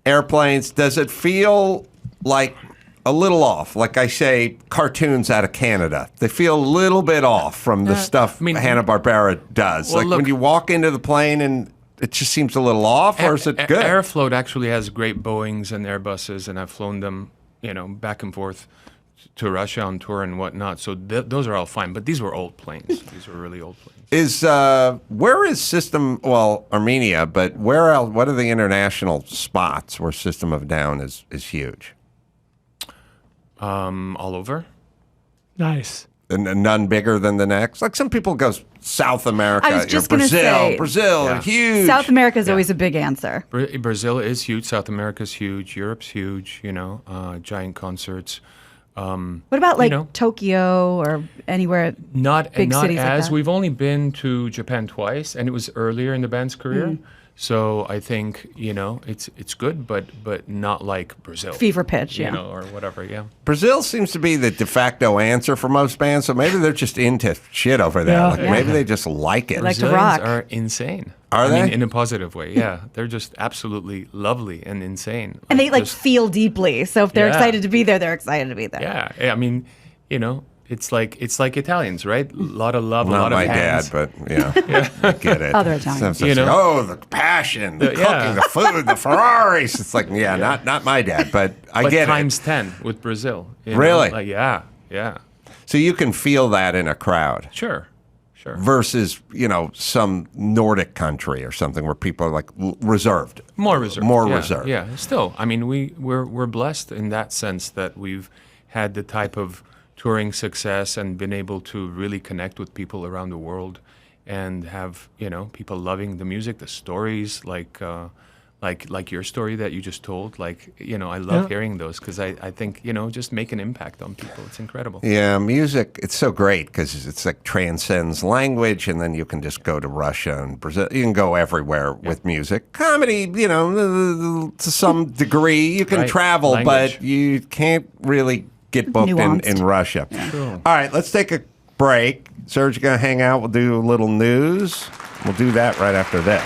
airplanes? Does it feel like a little off? Like I say, cartoons out of Canada. They feel a little bit off from the stuff Hanna-Barbera does. Well, like when you walk into the plane and it just seems a little off, or is it good? Aeroflot actually has great Boeings and Airbuses, and I've flown them, back and forth to Russia on tour and whatnot. So those are all fine. But these were old planes. These were really old planes. Where is System? Well, Armenia, but where else? What are the international spots where System of a Down is huge? All over. Nice. And none bigger than the next. Like some people go South America. I was just going to say, Brazil, huge. South America is always a big answer. Brazil is huge. South America's huge. Europe's huge. Giant concerts. What about Tokyo or anywhere? Not big cities like that? We've only been to Japan twice, and it was earlier in the band's career. So I think it's good, but not like Brazil. Fever pitch, or whatever. Yeah. Brazil seems to be the de facto answer for most bands, so maybe they're just into shit over there. Maybe they just like it. They like to Brazilians rock. are insane. Are they? I mean, in a positive way. Yeah, they're just absolutely lovely and insane. And they feel deeply. So if they're excited to be there, they're excited to be there. Yeah. I mean, it's like Italians, right? A lot of love, a lot of hands. Not my dad, but I get it. Other Italians. The passion, the cooking, the food, the Ferraris. It's like, not my dad, but I get it. Times 10 with Brazil. Really? Yeah. So you can feel that in a crowd. Sure. Versus, some Nordic country or something where people are like reserved. More reserved. Reserved. Yeah. Still, I mean, we're blessed in that sense that we've had the type of touring success and been able to really connect with people around the world and have, people loving the music, the stories, like like your story that you just told. Like, I love hearing those because I think, just make an impact on people. It's incredible. Yeah, music, it's so great because it's like transcends language, and then you can just go to Russia and Brazil. You can go everywhere with music. Comedy, to some degree, you can travel, but you can't really get booked in Russia. Yeah. Sure. All right, let's take a break. Serj, you going to hang out? We'll do a little news. We'll do that right after this.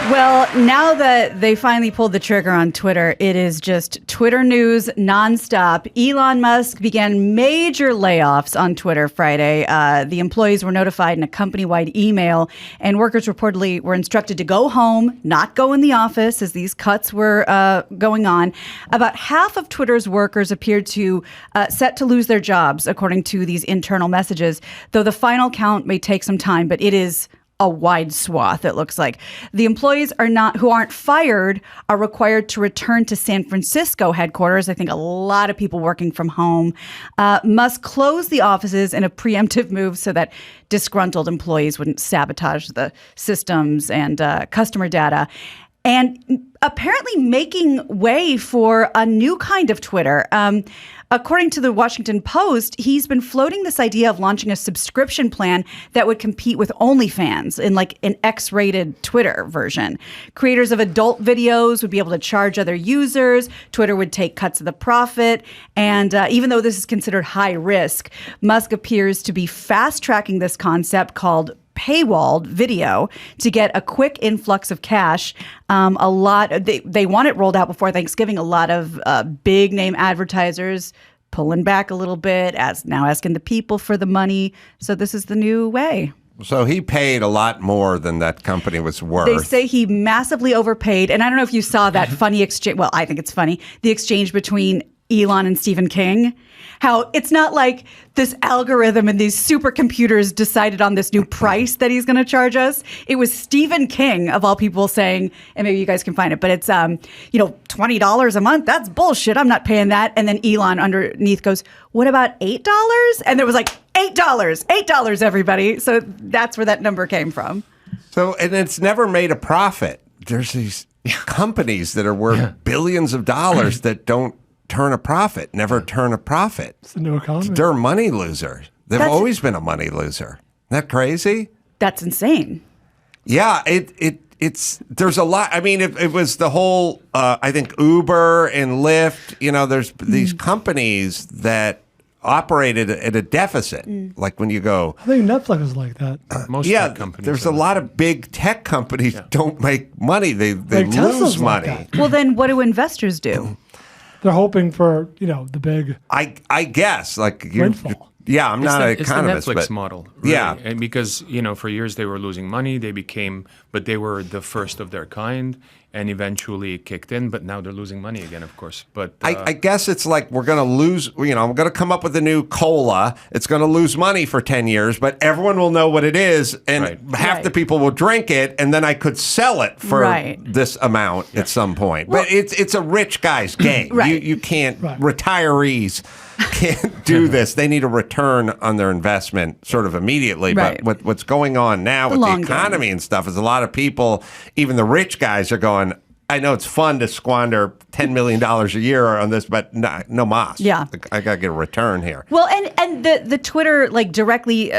Well, now that they finally pulled the trigger on Twitter, it is just Twitter news nonstop. Elon Musk began major layoffs on Twitter Friday. The employees were notified in a company-wide email, and workers reportedly were instructed to go home, not go in the office as these cuts were going on. About half of Twitter's workers appeared to set to lose their jobs, according to these internal messages, though the final count may take some time, but it is a wide swath, it looks like. The employees who aren't fired are required to return to San Francisco headquarters. I think a lot of people working from home. Musk closed the offices in a preemptive move so that disgruntled employees wouldn't sabotage the systems and customer data. And apparently making way for a new kind of Twitter. According to the Washington Post, he's been floating this idea of launching a subscription plan that would compete with OnlyFans in like an X-rated Twitter version. Creators of adult videos would be able to charge other users. Twitter would take cuts of the profit. And even though this is considered high risk, Musk appears to be fast-tracking this concept called paywalled video to get a quick influx of cash. They want it rolled out before Thanksgiving. A lot of big name advertisers pulling back a little bit, now asking the people for the money. So this is the new way. So he paid a lot more than that company was worth. They say he massively overpaid. And I don't know if you saw that funny exchange. Well, I think it's funny. The exchange between Elon and Stephen King. How it's not like this algorithm and these supercomputers decided on this new price that he's going to charge us. It was Stephen King, of all people, saying, and maybe you guys can find it, but it's, $20 a month. That's bullshit. I'm not paying that. And then Elon underneath goes, what about $8? And there was like, $8, everybody. So that's where that number came from. So, and it's never made a profit. There's these companies that are worth billions of dollars that don't turn a profit, never turn a profit. It's a new economy. They're money losers. They've always been a money loser. Isn't that crazy? That's insane. Yeah, it's there's a lot. I mean, it was the whole, I think Uber and Lyft, there's these companies that operated at a deficit. Like when you go, I think Netflix is like that. Most tech companies. There's a lot of big tech companies don't make money. They lose money. Like well, then what do investors do? They're hoping for, the big I guess windfall. Yeah, I'm not an economist. It's the Netflix but, model. Really. Yeah. And because, for years they were losing money, but they were the first of their kind, and eventually it kicked in, but now they're losing money again, of course. But I guess it's like we're going to lose, I'm going to come up with a new cola. It's going to lose money for 10 years, but everyone will know what it is, and half the people will drink it, and then I could sell it for this amount at some point. Well, but it's a rich guy's game. You can't, retirees can't do this. They need a return on their investment sort of immediately. But what's going on now with the economy and stuff is a lot of people, even the rich guys, are going, I know it's fun to squander $10 million a year on this, but no mas. Yeah. I got to get a return here. Well, and the Twitter, directly,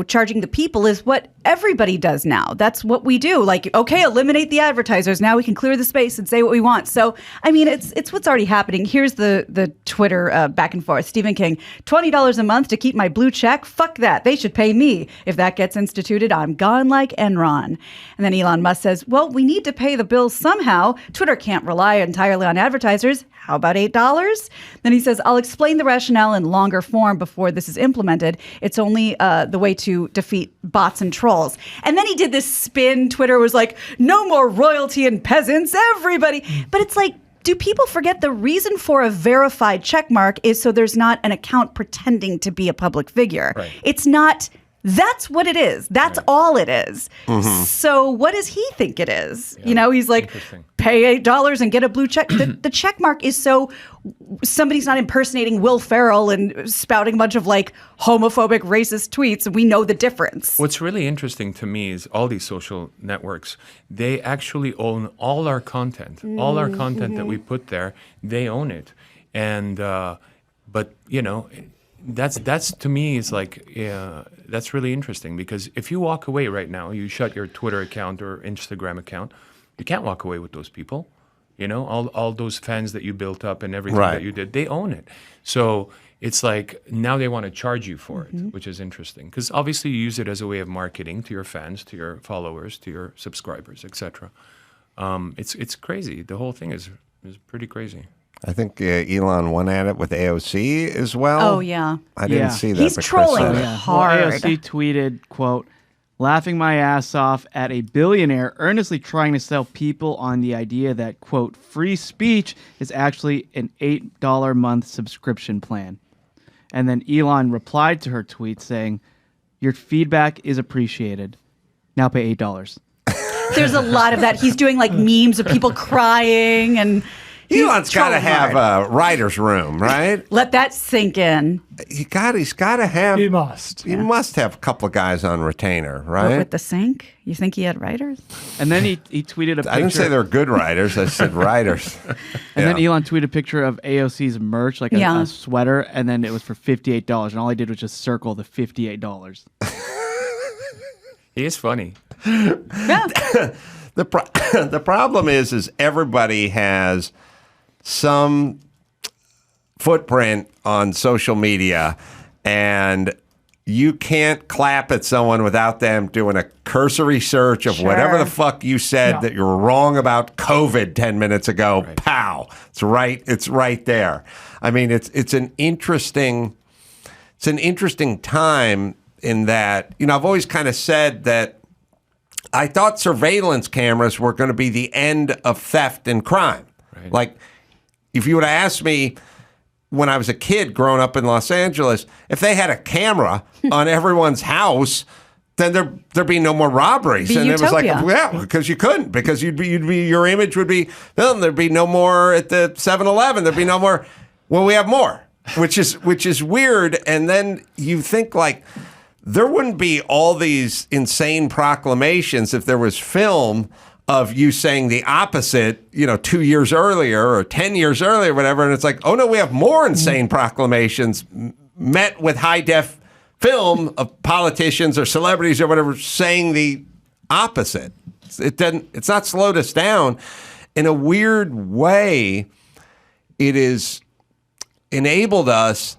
charging the people is what everybody does now. That's what we do. Okay, eliminate the advertisers. Now we can clear the space and say what we want. So, I mean, it's what's already happening. Here's the Twitter back and forth. Stephen King, $20 a month to keep my blue check? Fuck that. They should pay me. If that gets instituted, I'm gone like Enron. And then Elon Musk says, well, we need to pay the bills somehow. Twitter can't rely entirely on advertisers. How about $8? Then he says, I'll explain the rationale in longer form before this is implemented. It's only the way to defeat bots and trolls. And then he did this spin. Twitter was like, no more royalty and peasants, everybody. But it's like, do people forget the reason for a verified checkmark is so there's not an account pretending to be a public figure? It's not That's what it is. That's all it is. So what does he think it is? Yeah. He's like, pay $8 and get a blue check. The check mark is so somebody's not impersonating Will Ferrell and spouting a bunch of like homophobic, racist tweets. We know the difference. What's really interesting to me is all these social networks, they actually own all our content. All our content that we put there, they own it. And, but, that's to me is like, that's really interesting because if you walk away right now, you shut your Twitter account or Instagram account, you can't walk away with those people. All those fans that you built up and everything that you did, they own it. So it's like now they want to charge you for it, which is interesting because obviously you use it as a way of marketing to your fans, to your followers, to your subscribers, etc. It's crazy. The whole thing is pretty crazy. I think Elon went at it with AOC as well. Oh, yeah. I didn't see that. He's trolling hard. Well, AOC tweeted, quote, laughing my ass off at a billionaire earnestly trying to sell people on the idea that, quote, free speech is actually an $8 a month subscription plan. And then Elon replied to her tweet saying, your feedback is appreciated. Now pay $8. There's a lot of that. He's doing like memes of people crying and... Elon's got to have a writer's room, right? Let that sink in. He's got to have. He must. He must have a couple of guys on retainer, right? With the sink? You think he had writers? And then he tweeted a picture. I didn't say they're good writers. I said writers. And then Elon tweeted a picture of AOC's merch, like a sweater, and then it was for $58. And all he did was just circle the $58. He is funny. The problem is everybody has some footprint on social media, and you can't clap at someone without them doing a cursory search of whatever the fuck you said that you were wrong about COVID 10 minutes ago. Right. Pow! It's right there. I mean, it's an interesting time in that, I've always kind of said that I thought surveillance cameras were going to be the end of theft and crime. Right. Like, if you would have asked me when I was a kid growing up in Los Angeles, if they had a camera on everyone's house, then there'd be no more robberies. And it was like, because you couldn't, because your image would be filmed. There'd be no more at the 7-Eleven. There'd be no more. Well, we have more, which is weird. And then you think like, there wouldn't be all these insane proclamations if there was film of you saying the opposite, 2 years earlier or 10 years earlier, whatever. And it's like, oh no, we have more insane proclamations met with high def film of politicians or celebrities or whatever saying the opposite. It's not slowed us down. In a weird way, it has enabled us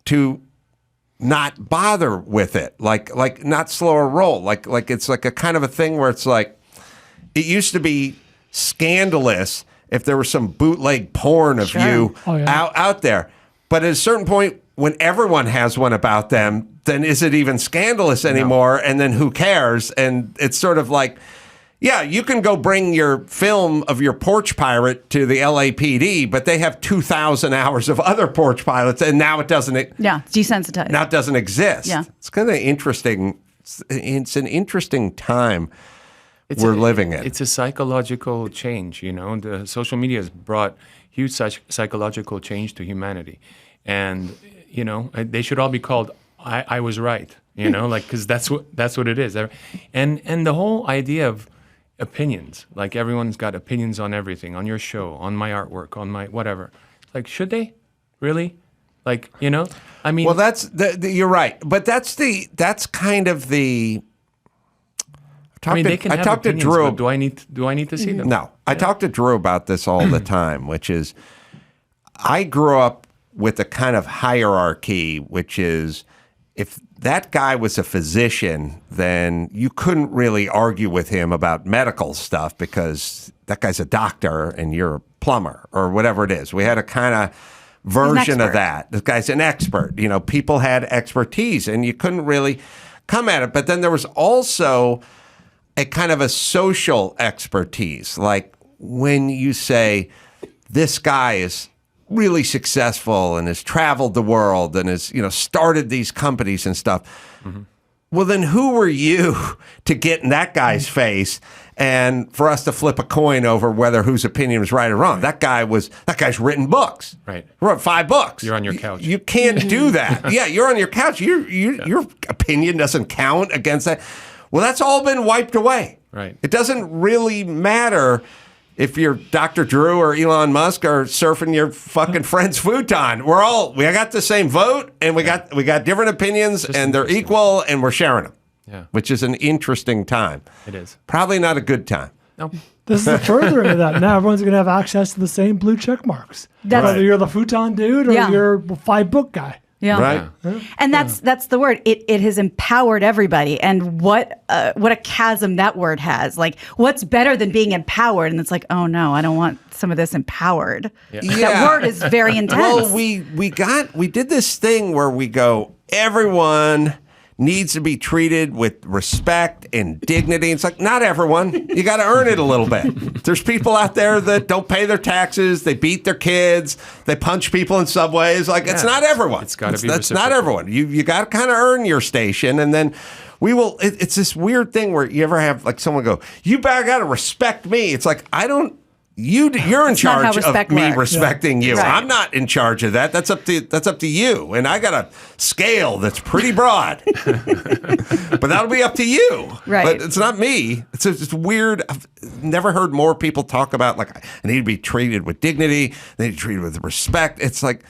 to not bother with it, like not slow a roll, like it's like a kind of a thing where it's like, it used to be scandalous if there was some bootleg porn of you out there. But at a certain point, when everyone has one about them, then is it even scandalous anymore? No. And then who cares? And it's sort of like, yeah, you can go bring your film of your porch pirate to the LAPD, but they have 2,000 hours of other porch pilots, and now it doesn't. It's desensitized. Now it doesn't exist. Yeah. It's kind of interesting. It's an interesting time we're living in. It's a psychological change, The social media has brought huge psychological change to humanity. And, they should all be called I was right, because that's what it is. And the whole idea of opinions, like everyone's got opinions on everything, on your show, on my artwork, on my whatever. Like, should they? Really? Like, I mean. Well, you're right. But that's kind of the. They can have opinions, to Drew. But do I need to see them? No. I talked to Drew about this all the time, which is, I grew up with a kind of hierarchy, which is, if that guy was a physician, then you couldn't really argue with him about medical stuff because that guy's a doctor and you're a plumber or whatever it is. We had a kind of version of that. This guy's an expert. People had expertise and you couldn't really come at it. But then there was also a kind of a social expertise. Like when you say, this guy is really successful and has traveled the world and has, started these companies and stuff. Mm-hmm. Well, then who were you to get in that guy's face and for us to flip a coin over whether whose opinion was right or wrong? That guy's written books. Right. Wrote 5 books. You're on your couch. You can't do that. Yeah, you're on your couch. Your opinion doesn't count against that. Well, that's all been wiped away. Right. It doesn't really matter if you're Dr. Drew or Elon Musk or surfing your fucking friend's futon. We got the same vote, and we got different opinions, and they're equal, and we're sharing them. Yeah. Which is an interesting time. It is. Probably not a good time. Nope. This is the furthering of that. Now everyone's going to have access to the same blue check marks. Whether you're the futon dude or you're a 5-book guy. Yeah. Right. Yeah. And that's the word. It has empowered everybody. And what a chasm that word has. Like, what's better than being empowered? And it's like, oh no, I don't want some of this empowered. Yeah. That word is very intense. Well, we did this thing where we go, everyone needs to be treated with respect and dignity. It's like, not everyone. You got to earn it a little bit. There's people out there that don't pay their taxes. They beat their kids. They punch people in subways. Like, it's not everyone. It's got to be That's not everyone. You got to kind of earn your station. And then we will, it's this weird thing where you ever have like someone go, you got to respect me. It's like, you're in charge of me respecting you. Right. I'm not in charge of that. That's up to you. And I got a scale that's pretty broad. But that'll be up to you. Right. But it's not me. It's weird. I've never heard more people talk about like I need to be treated with dignity. They need to be treated with respect. It's like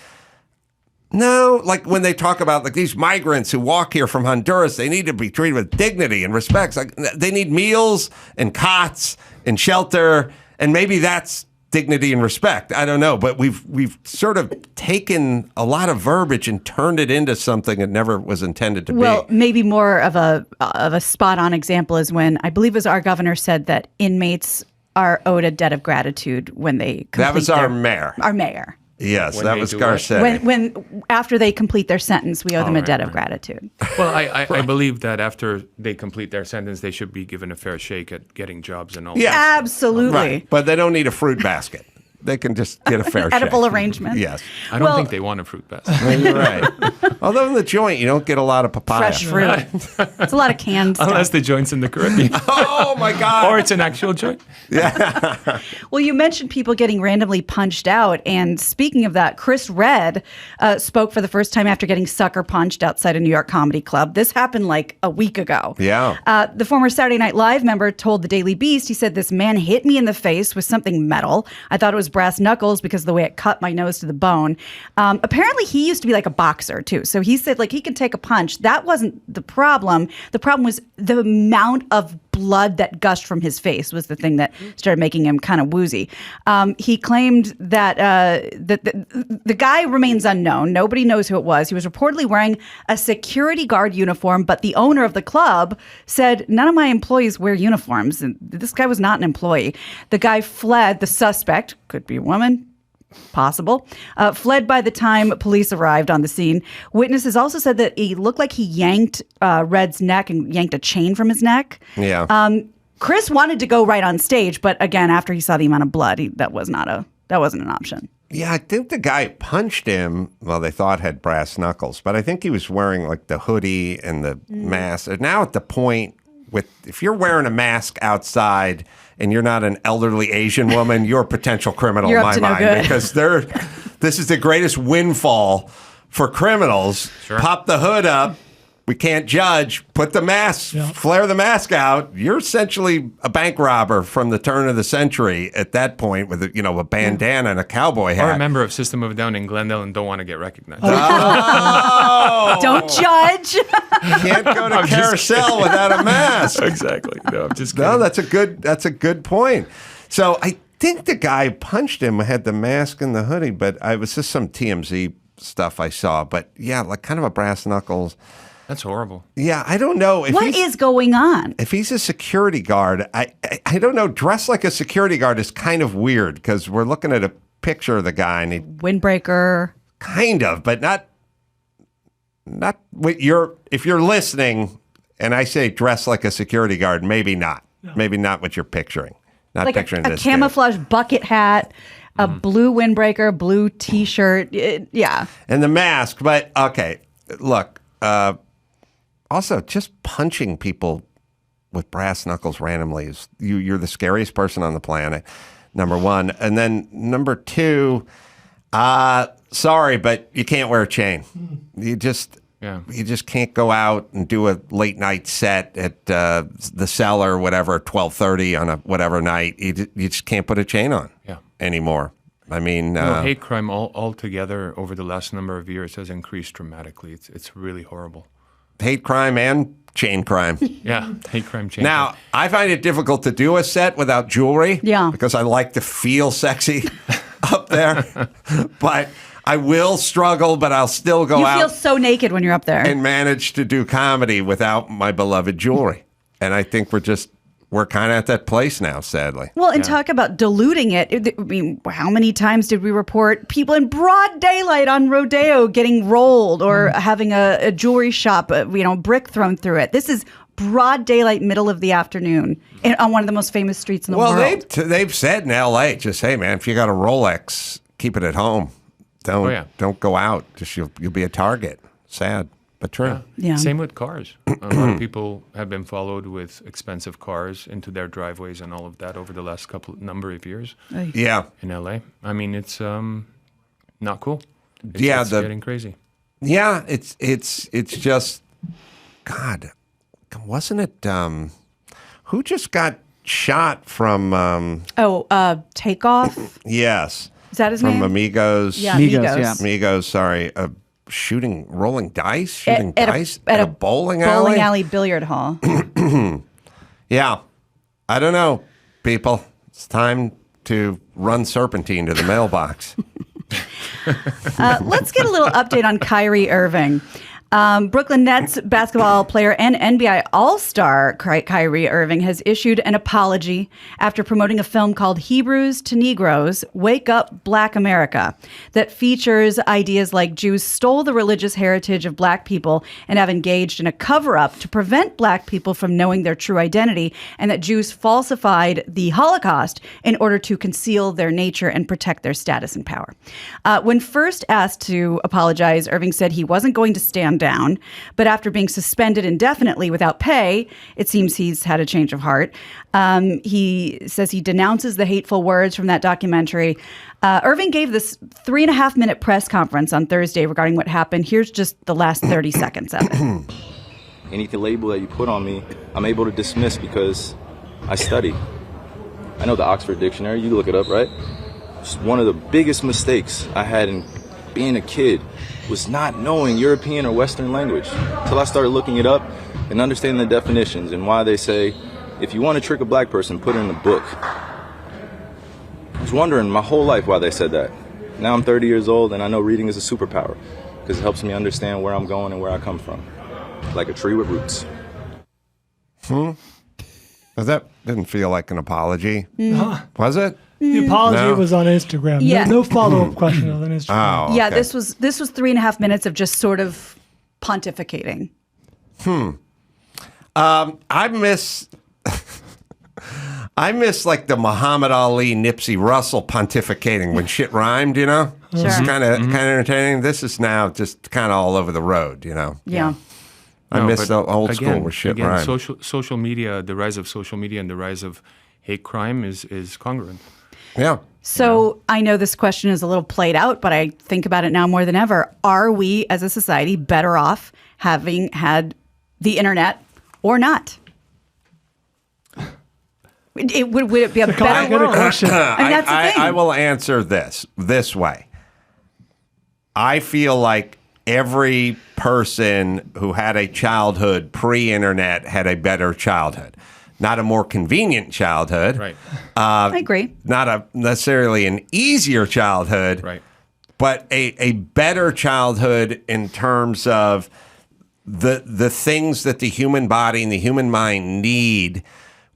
no, like when they talk about like these migrants who walk here from Honduras, they need to be treated with dignity and respect. It's like they need meals and cots and shelter. And maybe that's dignity and respect. I don't know, but we've sort of taken a lot of verbiage and turned it into something it never was intended to be. Well, maybe more of a spot on example is when I believe it was our governor said that inmates are owed a debt of gratitude when they complete that was our mayor. Our mayor. Yes, When that they was do Garcetti. When after they complete their sentence, we owe them a debt of gratitude. Well, I believe that after they complete their sentence, they should be given a fair shake at getting jobs and all. Yes. Absolutely. Right. But they don't need a fruit basket. They can just get a fair shake. Edible arrangement. Yes. I don't think they want a fruit basket. Well, you're right. Although in the joint, you don't get a lot of papaya. Fresh fruit. It's a lot of canned stuff. Unless the joint's in the Caribbean. Oh, my God. Or it's an actual joint. Yeah. Well, you mentioned people getting randomly punched out. And speaking of that, Chris Redd spoke for the first time after getting sucker punched outside a New York comedy club. This happened like a week ago. Yeah. The former Saturday Night Live member told the Daily Beast, he said, this man hit me in the face with something metal. I thought it was brass knuckles because of the way it cut my nose to the bone. Apparently, he used to be like a boxer, too. So he said, like, he can take a punch. That wasn't the problem. The problem was the amount of blood that gushed from his face was the thing that started making him kind of woozy. He claimed that the guy remains unknown. Nobody knows who it was. He was reportedly wearing a security guard uniform, but the owner of the club said, none of my employees wear uniforms. And this guy was not an employee. The guy fled. The suspect, could be a woman, possible, fled by the time police arrived on the scene. Witnesses also said that he looked like he yanked Red's neck and yanked a chain from his neck. Yeah. Chris wanted to go right on stage, but again, after he saw the amount of blood, that wasn't an option. Yeah, I think the guy who punched him, well, they thought had brass knuckles, but I think he was wearing like the hoodie and the mask. And now at the point if you're wearing a mask outside and you're not an elderly Asian woman, you're a potential criminal in my mind because this is the greatest windfall for criminals. Sure. Pop the hood up. We can't judge. Put the mask, flare the mask out. You're essentially a bank robber from the turn of the century at that point with a bandana and a cowboy hat. Or a member of System of a Down in Glendale and don't want to get recognized. Oh! Don't judge. Can't go to carousel without a mask. Exactly. No, I'm just kidding. No, that's a good point. So I think the guy who punched him had the mask and the hoodie, but it was just some TMZ stuff I saw. But yeah, like kind of a brass knuckles. That's horrible. Yeah, I don't know. What is going on? If he's a security guard, I don't know. Dressed like a security guard is kind of weird because we're looking at a picture of the guy and he windbreaker. Kind of, but not what if you're listening and I say dress like a security guard, maybe not. No. Maybe not what you're picturing. Not like picturing a camouflage bucket hat, a blue windbreaker, blue T-shirt. Yeah. And the mask. But, okay, look, Also, just punching people with brass knuckles randomly is you're the scariest person on the planet, number one. And then number two, sorry, but you can't wear a chain. You just can't go out and do a late night set at the Cellar or whatever, 12:30 on a whatever night. You just can't put a chain on anymore. I mean, hate crime altogether over the last number of years has increased dramatically. It's really horrible. Hate crime and chain crime. Yeah, hate crime, chain Now, crime. I find it difficult to do a set without jewelry. Yeah. Because I like to feel sexy up there. But I will struggle, but I'll still go out. You feel so naked when you're up there. And manage to do comedy without my beloved jewelry. And I think we're kind of at that place now, sadly. Well, and talk about diluting it. I mean, how many times did we report people in broad daylight on Rodeo getting rolled or having a jewelry shop, brick thrown through it? This is broad daylight, middle of the afternoon, on one of the most famous streets in the world. Well, they've said in L.A., just, hey, man, if you got a Rolex, keep it at home. Don't go out. Just you'll be a target. Sad. But true. Yeah. Same with cars. A lot of people have been followed with expensive cars into their driveways and all of that over the last number of years. Yeah. In LA. I mean, it's not cool. It's getting crazy. Yeah, it's just, God, wasn't it, who just got shot from... Takeoff? Yes. Is that his from name? From Amigos. Yeah, Amigos. Yeah. Amigos, sorry. Rolling dice? At a bowling alley? Bowling alley billiard hall. Yeah. I don't know, people. It's time to run serpentine to the mailbox. Let's get a little update on Kyrie Irving. Brooklyn Nets basketball player and NBA All-Star Kyrie Irving has issued an apology after promoting a film called Hebrews to Negroes, Wake Up Black America, that features ideas like Jews stole the religious heritage of black people and have engaged in a cover-up to prevent black people from knowing their true identity, and that Jews falsified the Holocaust in order to conceal their nature and protect their status and power. When first asked to apologize, Irving said he wasn't going to stand down, but after being suspended indefinitely without pay, it seems he's had a change of heart. He says he denounces the hateful words from that documentary. Irving gave this 3.5-minute press conference on Thursday regarding what happened. Here's just the last 30 seconds of it. Any label that you put on me, I'm able to dismiss because I study. I know the Oxford Dictionary. You look it up, right? It's one of the biggest mistakes I had in being a kid was not knowing European or Western language until I started looking it up and understanding the definitions and why they say, if you want to trick a black person, put it in a book. I was wondering my whole life why they said that. Now I'm 30 years old and I know reading is a superpower because it helps me understand where I'm going and where I come from, like a tree with roots. That didn't feel like an apology. Was it? The apology was on Instagram. Yeah. No follow-up question on Instagram. Oh, okay. Yeah, this was 3.5 minutes of just sort of pontificating. I miss like the Muhammad Ali, Nipsey Russell pontificating when shit rhymed, you know? Sure. It's kind of entertaining. This is now just kind of all over the road, you know? Yeah. I miss the old school where shit rhymed. Social media, the rise of social media and the rise of hate crime is congruent. Yeah. So I know this question is a little played out, but I think about it now more than ever. Are we as a society better off having had the internet or not? Would it be a better world? Question. And that's the thing. I will answer this way. I feel like every person who had a childhood pre-internet had a better childhood. Not a more convenient childhood. Right. I agree. Not necessarily an easier childhood. Right. But a better childhood in terms of the things that the human body and the human mind need,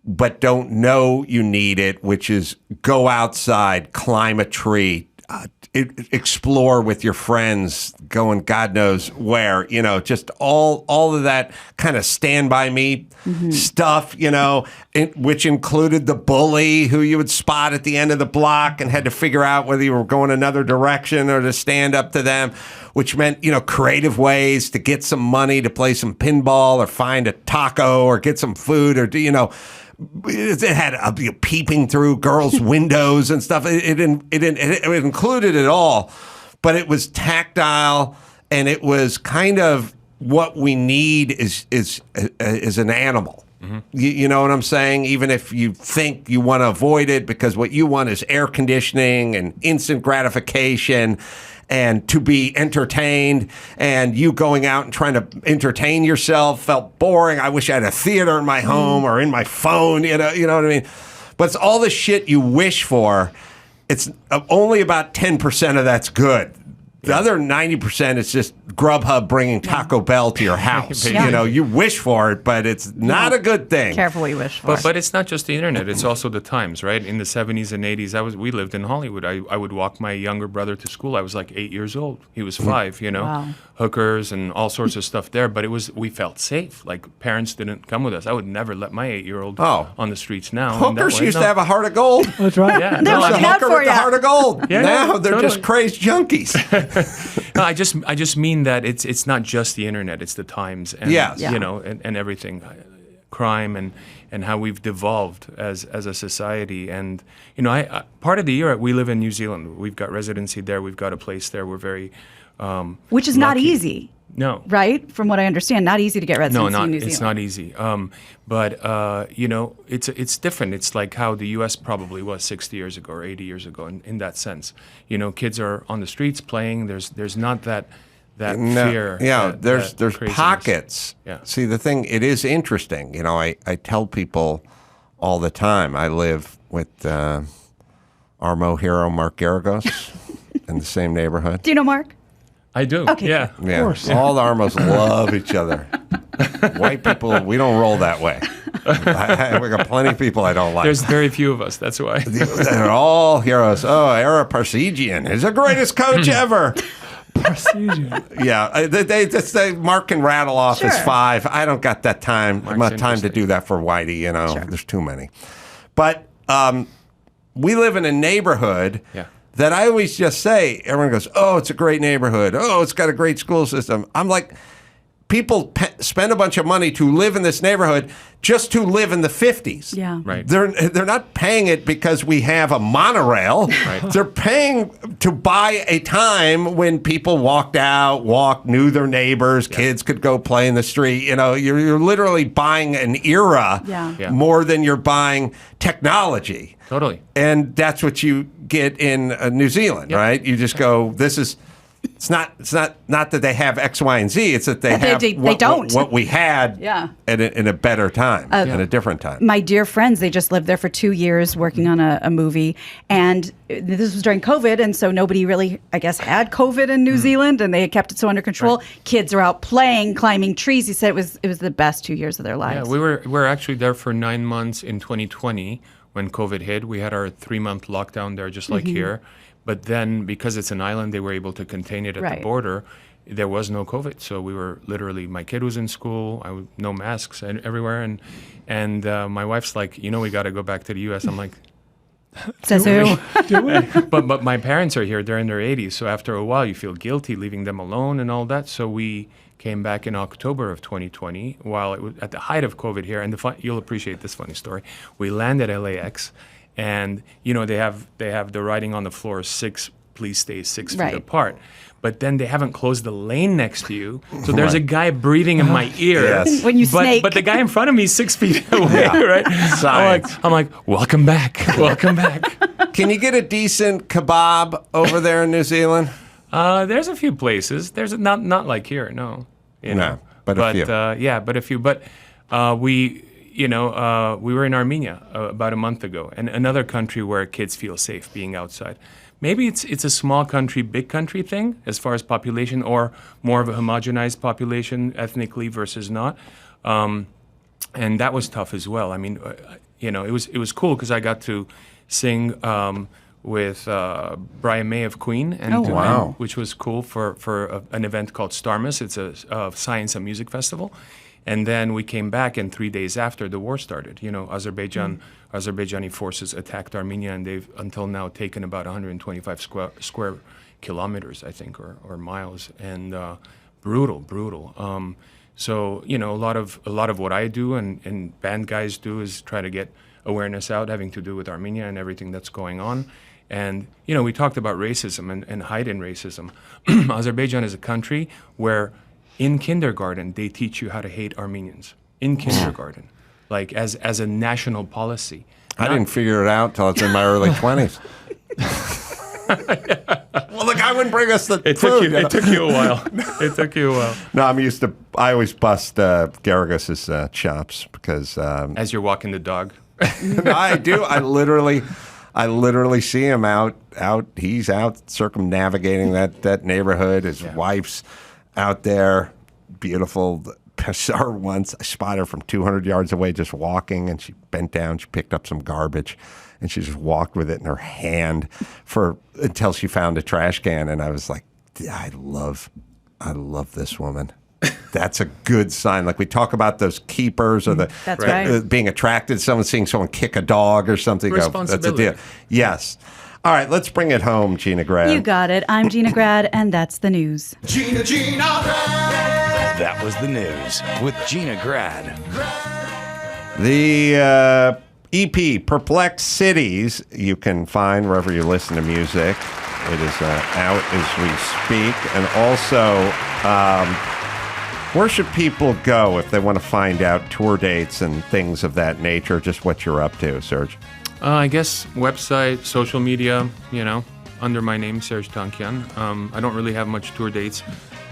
but don't know you need it, which is go outside, climb a tree, explore with your friends, going God knows where, just all of that kind of Stand By Me stuff, which included the bully who you would spot at the end of the block and had to figure out whether you were going another direction or to stand up to them, which meant, creative ways to get some money to play some pinball or find a taco or get some food or it had peeping through girls' windows and stuff. It included it all, but it was tactile, and it was kind of what we need is an animal. Mm-hmm. You know what I'm saying? Even if you think you want to avoid it, because what you want is air conditioning and instant gratification and to be entertained, and you going out and trying to entertain yourself felt boring. I wish I had a theater in my home or in my phone, you know what I mean? But it's all the shit you wish for. It's only about 10% of that's good. The other 90% is just Grubhub bringing Taco Bell to your house. You wish for it, but it's not a good thing. Careful what you wish for. But it's not just the internet. It's also the times, right? In the 70s and 80s, we lived in Hollywood. I would walk my younger brother to school. I was like 8 years old. He was 5, Wow. Hookers and all sorts of stuff there. But we felt safe. Like, parents didn't come with us. I would never let my 8-year-old on the streets now. Hookers used to have a heart of gold. That's right. Yeah. There was a hooker with the heart of gold. Yeah, now they're totally. just crazed junkies. No, I just mean that it's not just the internet; it's the times and and everything, crime and how we've devolved as a society. And I part of the year we live in New Zealand. We've got residency there. We've got a place there. We're very which is not easy. No. Right? From what I understand, not easy to get residency in New Zealand. It's not easy. But it's different. It's like how the U.S. probably was 60 years ago or 80 years ago in that sense. Kids are on the streets playing. There's not that fear. Yeah, there's craziness. pockets. Yeah. See, the thing, it is interesting. I tell people all the time, I live with Armo hero Mark Garagos in the same neighborhood. Do you know Mark? I do. Okay. Yeah. Yeah. All the Armos love each other. White people, we don't roll that way. We got plenty of people I don't like. There's very few of us. That's why. They're all heroes. Oh, Era Parsegian is the greatest coach ever. Parsegian. Yeah. They Mark can rattle off his 5. I don't got that time. Mark's Not time to do that for Whitey. Sure. There's too many. But we live in a neighborhood. Yeah. That I always just say, everyone goes, oh, it's a great neighborhood. Oh, it's got a great school system. I'm like, people spend a bunch of money to live in this neighborhood just to live in the 50s. Yeah. Right. They're not paying it because we have a monorail. Right. They're paying to buy a time when people knew their neighbors, kids could go play in the street. You're literally buying an era more than you're buying technology. Totally. And that's what you get in New Zealand, right? You just go, it's not that they have X, Y, and Z. It's that they have what we had in a better time, in a different time. My dear friends, they just lived there for 2 years working on a movie. And this was during COVID. And so nobody really, I guess, had COVID in New Zealand. And they had kept it so under control. Right. Kids are out playing, climbing trees. He said it was the best 2 years of their lives. Yeah, we were actually there for 9 months in 2020 when COVID hit. We had our 3-month lockdown there, just like here. But then, because it's an island, they were able to contain it at the border. There was no COVID, so we were literally. My kid was in school. No masks everywhere, and my wife's like, we got to go back to the U.S. I'm like, says who? Do we? But my parents are here. They're in their 80s, so after a while, you feel guilty leaving them alone and all that. So we came back in October of 2020, while it was at the height of COVID here. And you'll appreciate this funny story. We landed at LAX. And they have the writing on the floor, please stay 6 feet apart. But then they haven't closed the lane next to you, so there's a guy breathing in my ear. Yes. When you snake. But the guy in front of me is 6 feet away, right? I'm like, welcome back. Can you get a decent kebab over there in New Zealand? There's a few places. There's not like here, no. But a few. But a few. But we were in Armenia about a month ago, and another country where kids feel safe being outside. Maybe it's a small country, big country thing as far as population, or more of a homogenized population ethnically versus not. And that was tough as well. I mean, it was cool because I got to sing with Brian May of Queen, and which was cool for an event called Starmus. It's a science and music festival. And then we came back, and 3 days after the war started, Azerbaijani forces attacked Armenia, and they've until now taken about 125 square kilometers, I think, or miles, and brutal. So a lot of what I do and band guys do is try to get awareness out, having to do with Armenia and everything that's going on. And we talked about racism and hidden racism. Azerbaijan is a country where in kindergarten, they teach you how to hate Armenians. In kindergarten. Like as a national policy. I didn't figure it out until I was in my early 20s. Well, the guy wouldn't bring us the food. It took you a while. It took you a while. No, I always bust Garagos's chops because... as you're walking the dog. No, I do. I literally see him out. He's out circumnavigating that neighborhood. His wife's out there, beautiful. I saw her once. I spotted her from 200 yards away just walking, and she bent down. She picked up some garbage, and she just walked with it in her hand until she found a trash can. And I was like, I love this woman. That's a good sign. Like we talk about those keepers or being attracted to someone, seeing someone kick a dog or something. That's a deal. Yes. All right, let's bring it home, Gina Grad. You got it. I'm Gina Grad, and that's the news. Gina Grad. That was the news with Gina Grad. The EP, Perplex Cities, you can find wherever you listen to music. It is out as we speak. And also, where should people go if they want to find out tour dates and things of that nature, just what you're up to, Serj? I guess website, social media, under my name, Serj Tankian. I don't really have much tour dates,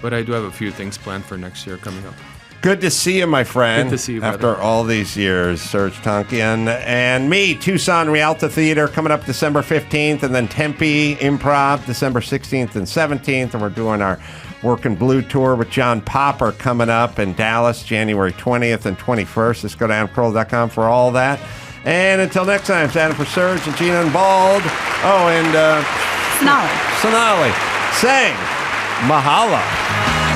but I do have a few things planned for next year coming up. Good to see you, my friend. Good to see you, after brother. all these years, Serj Tankian. And me, Tucson Rialto Theater, coming up December 15th, and then Tempe Improv, December 16th and 17th, and we're doing our Workin' Blue tour with John Popper coming up in Dallas, January 20th and 21st. Just go to AdamCarolla.com for all that. And until next time, it's Adam for Serj and Gina and Bald. Oh, and Sonali saying mahalo.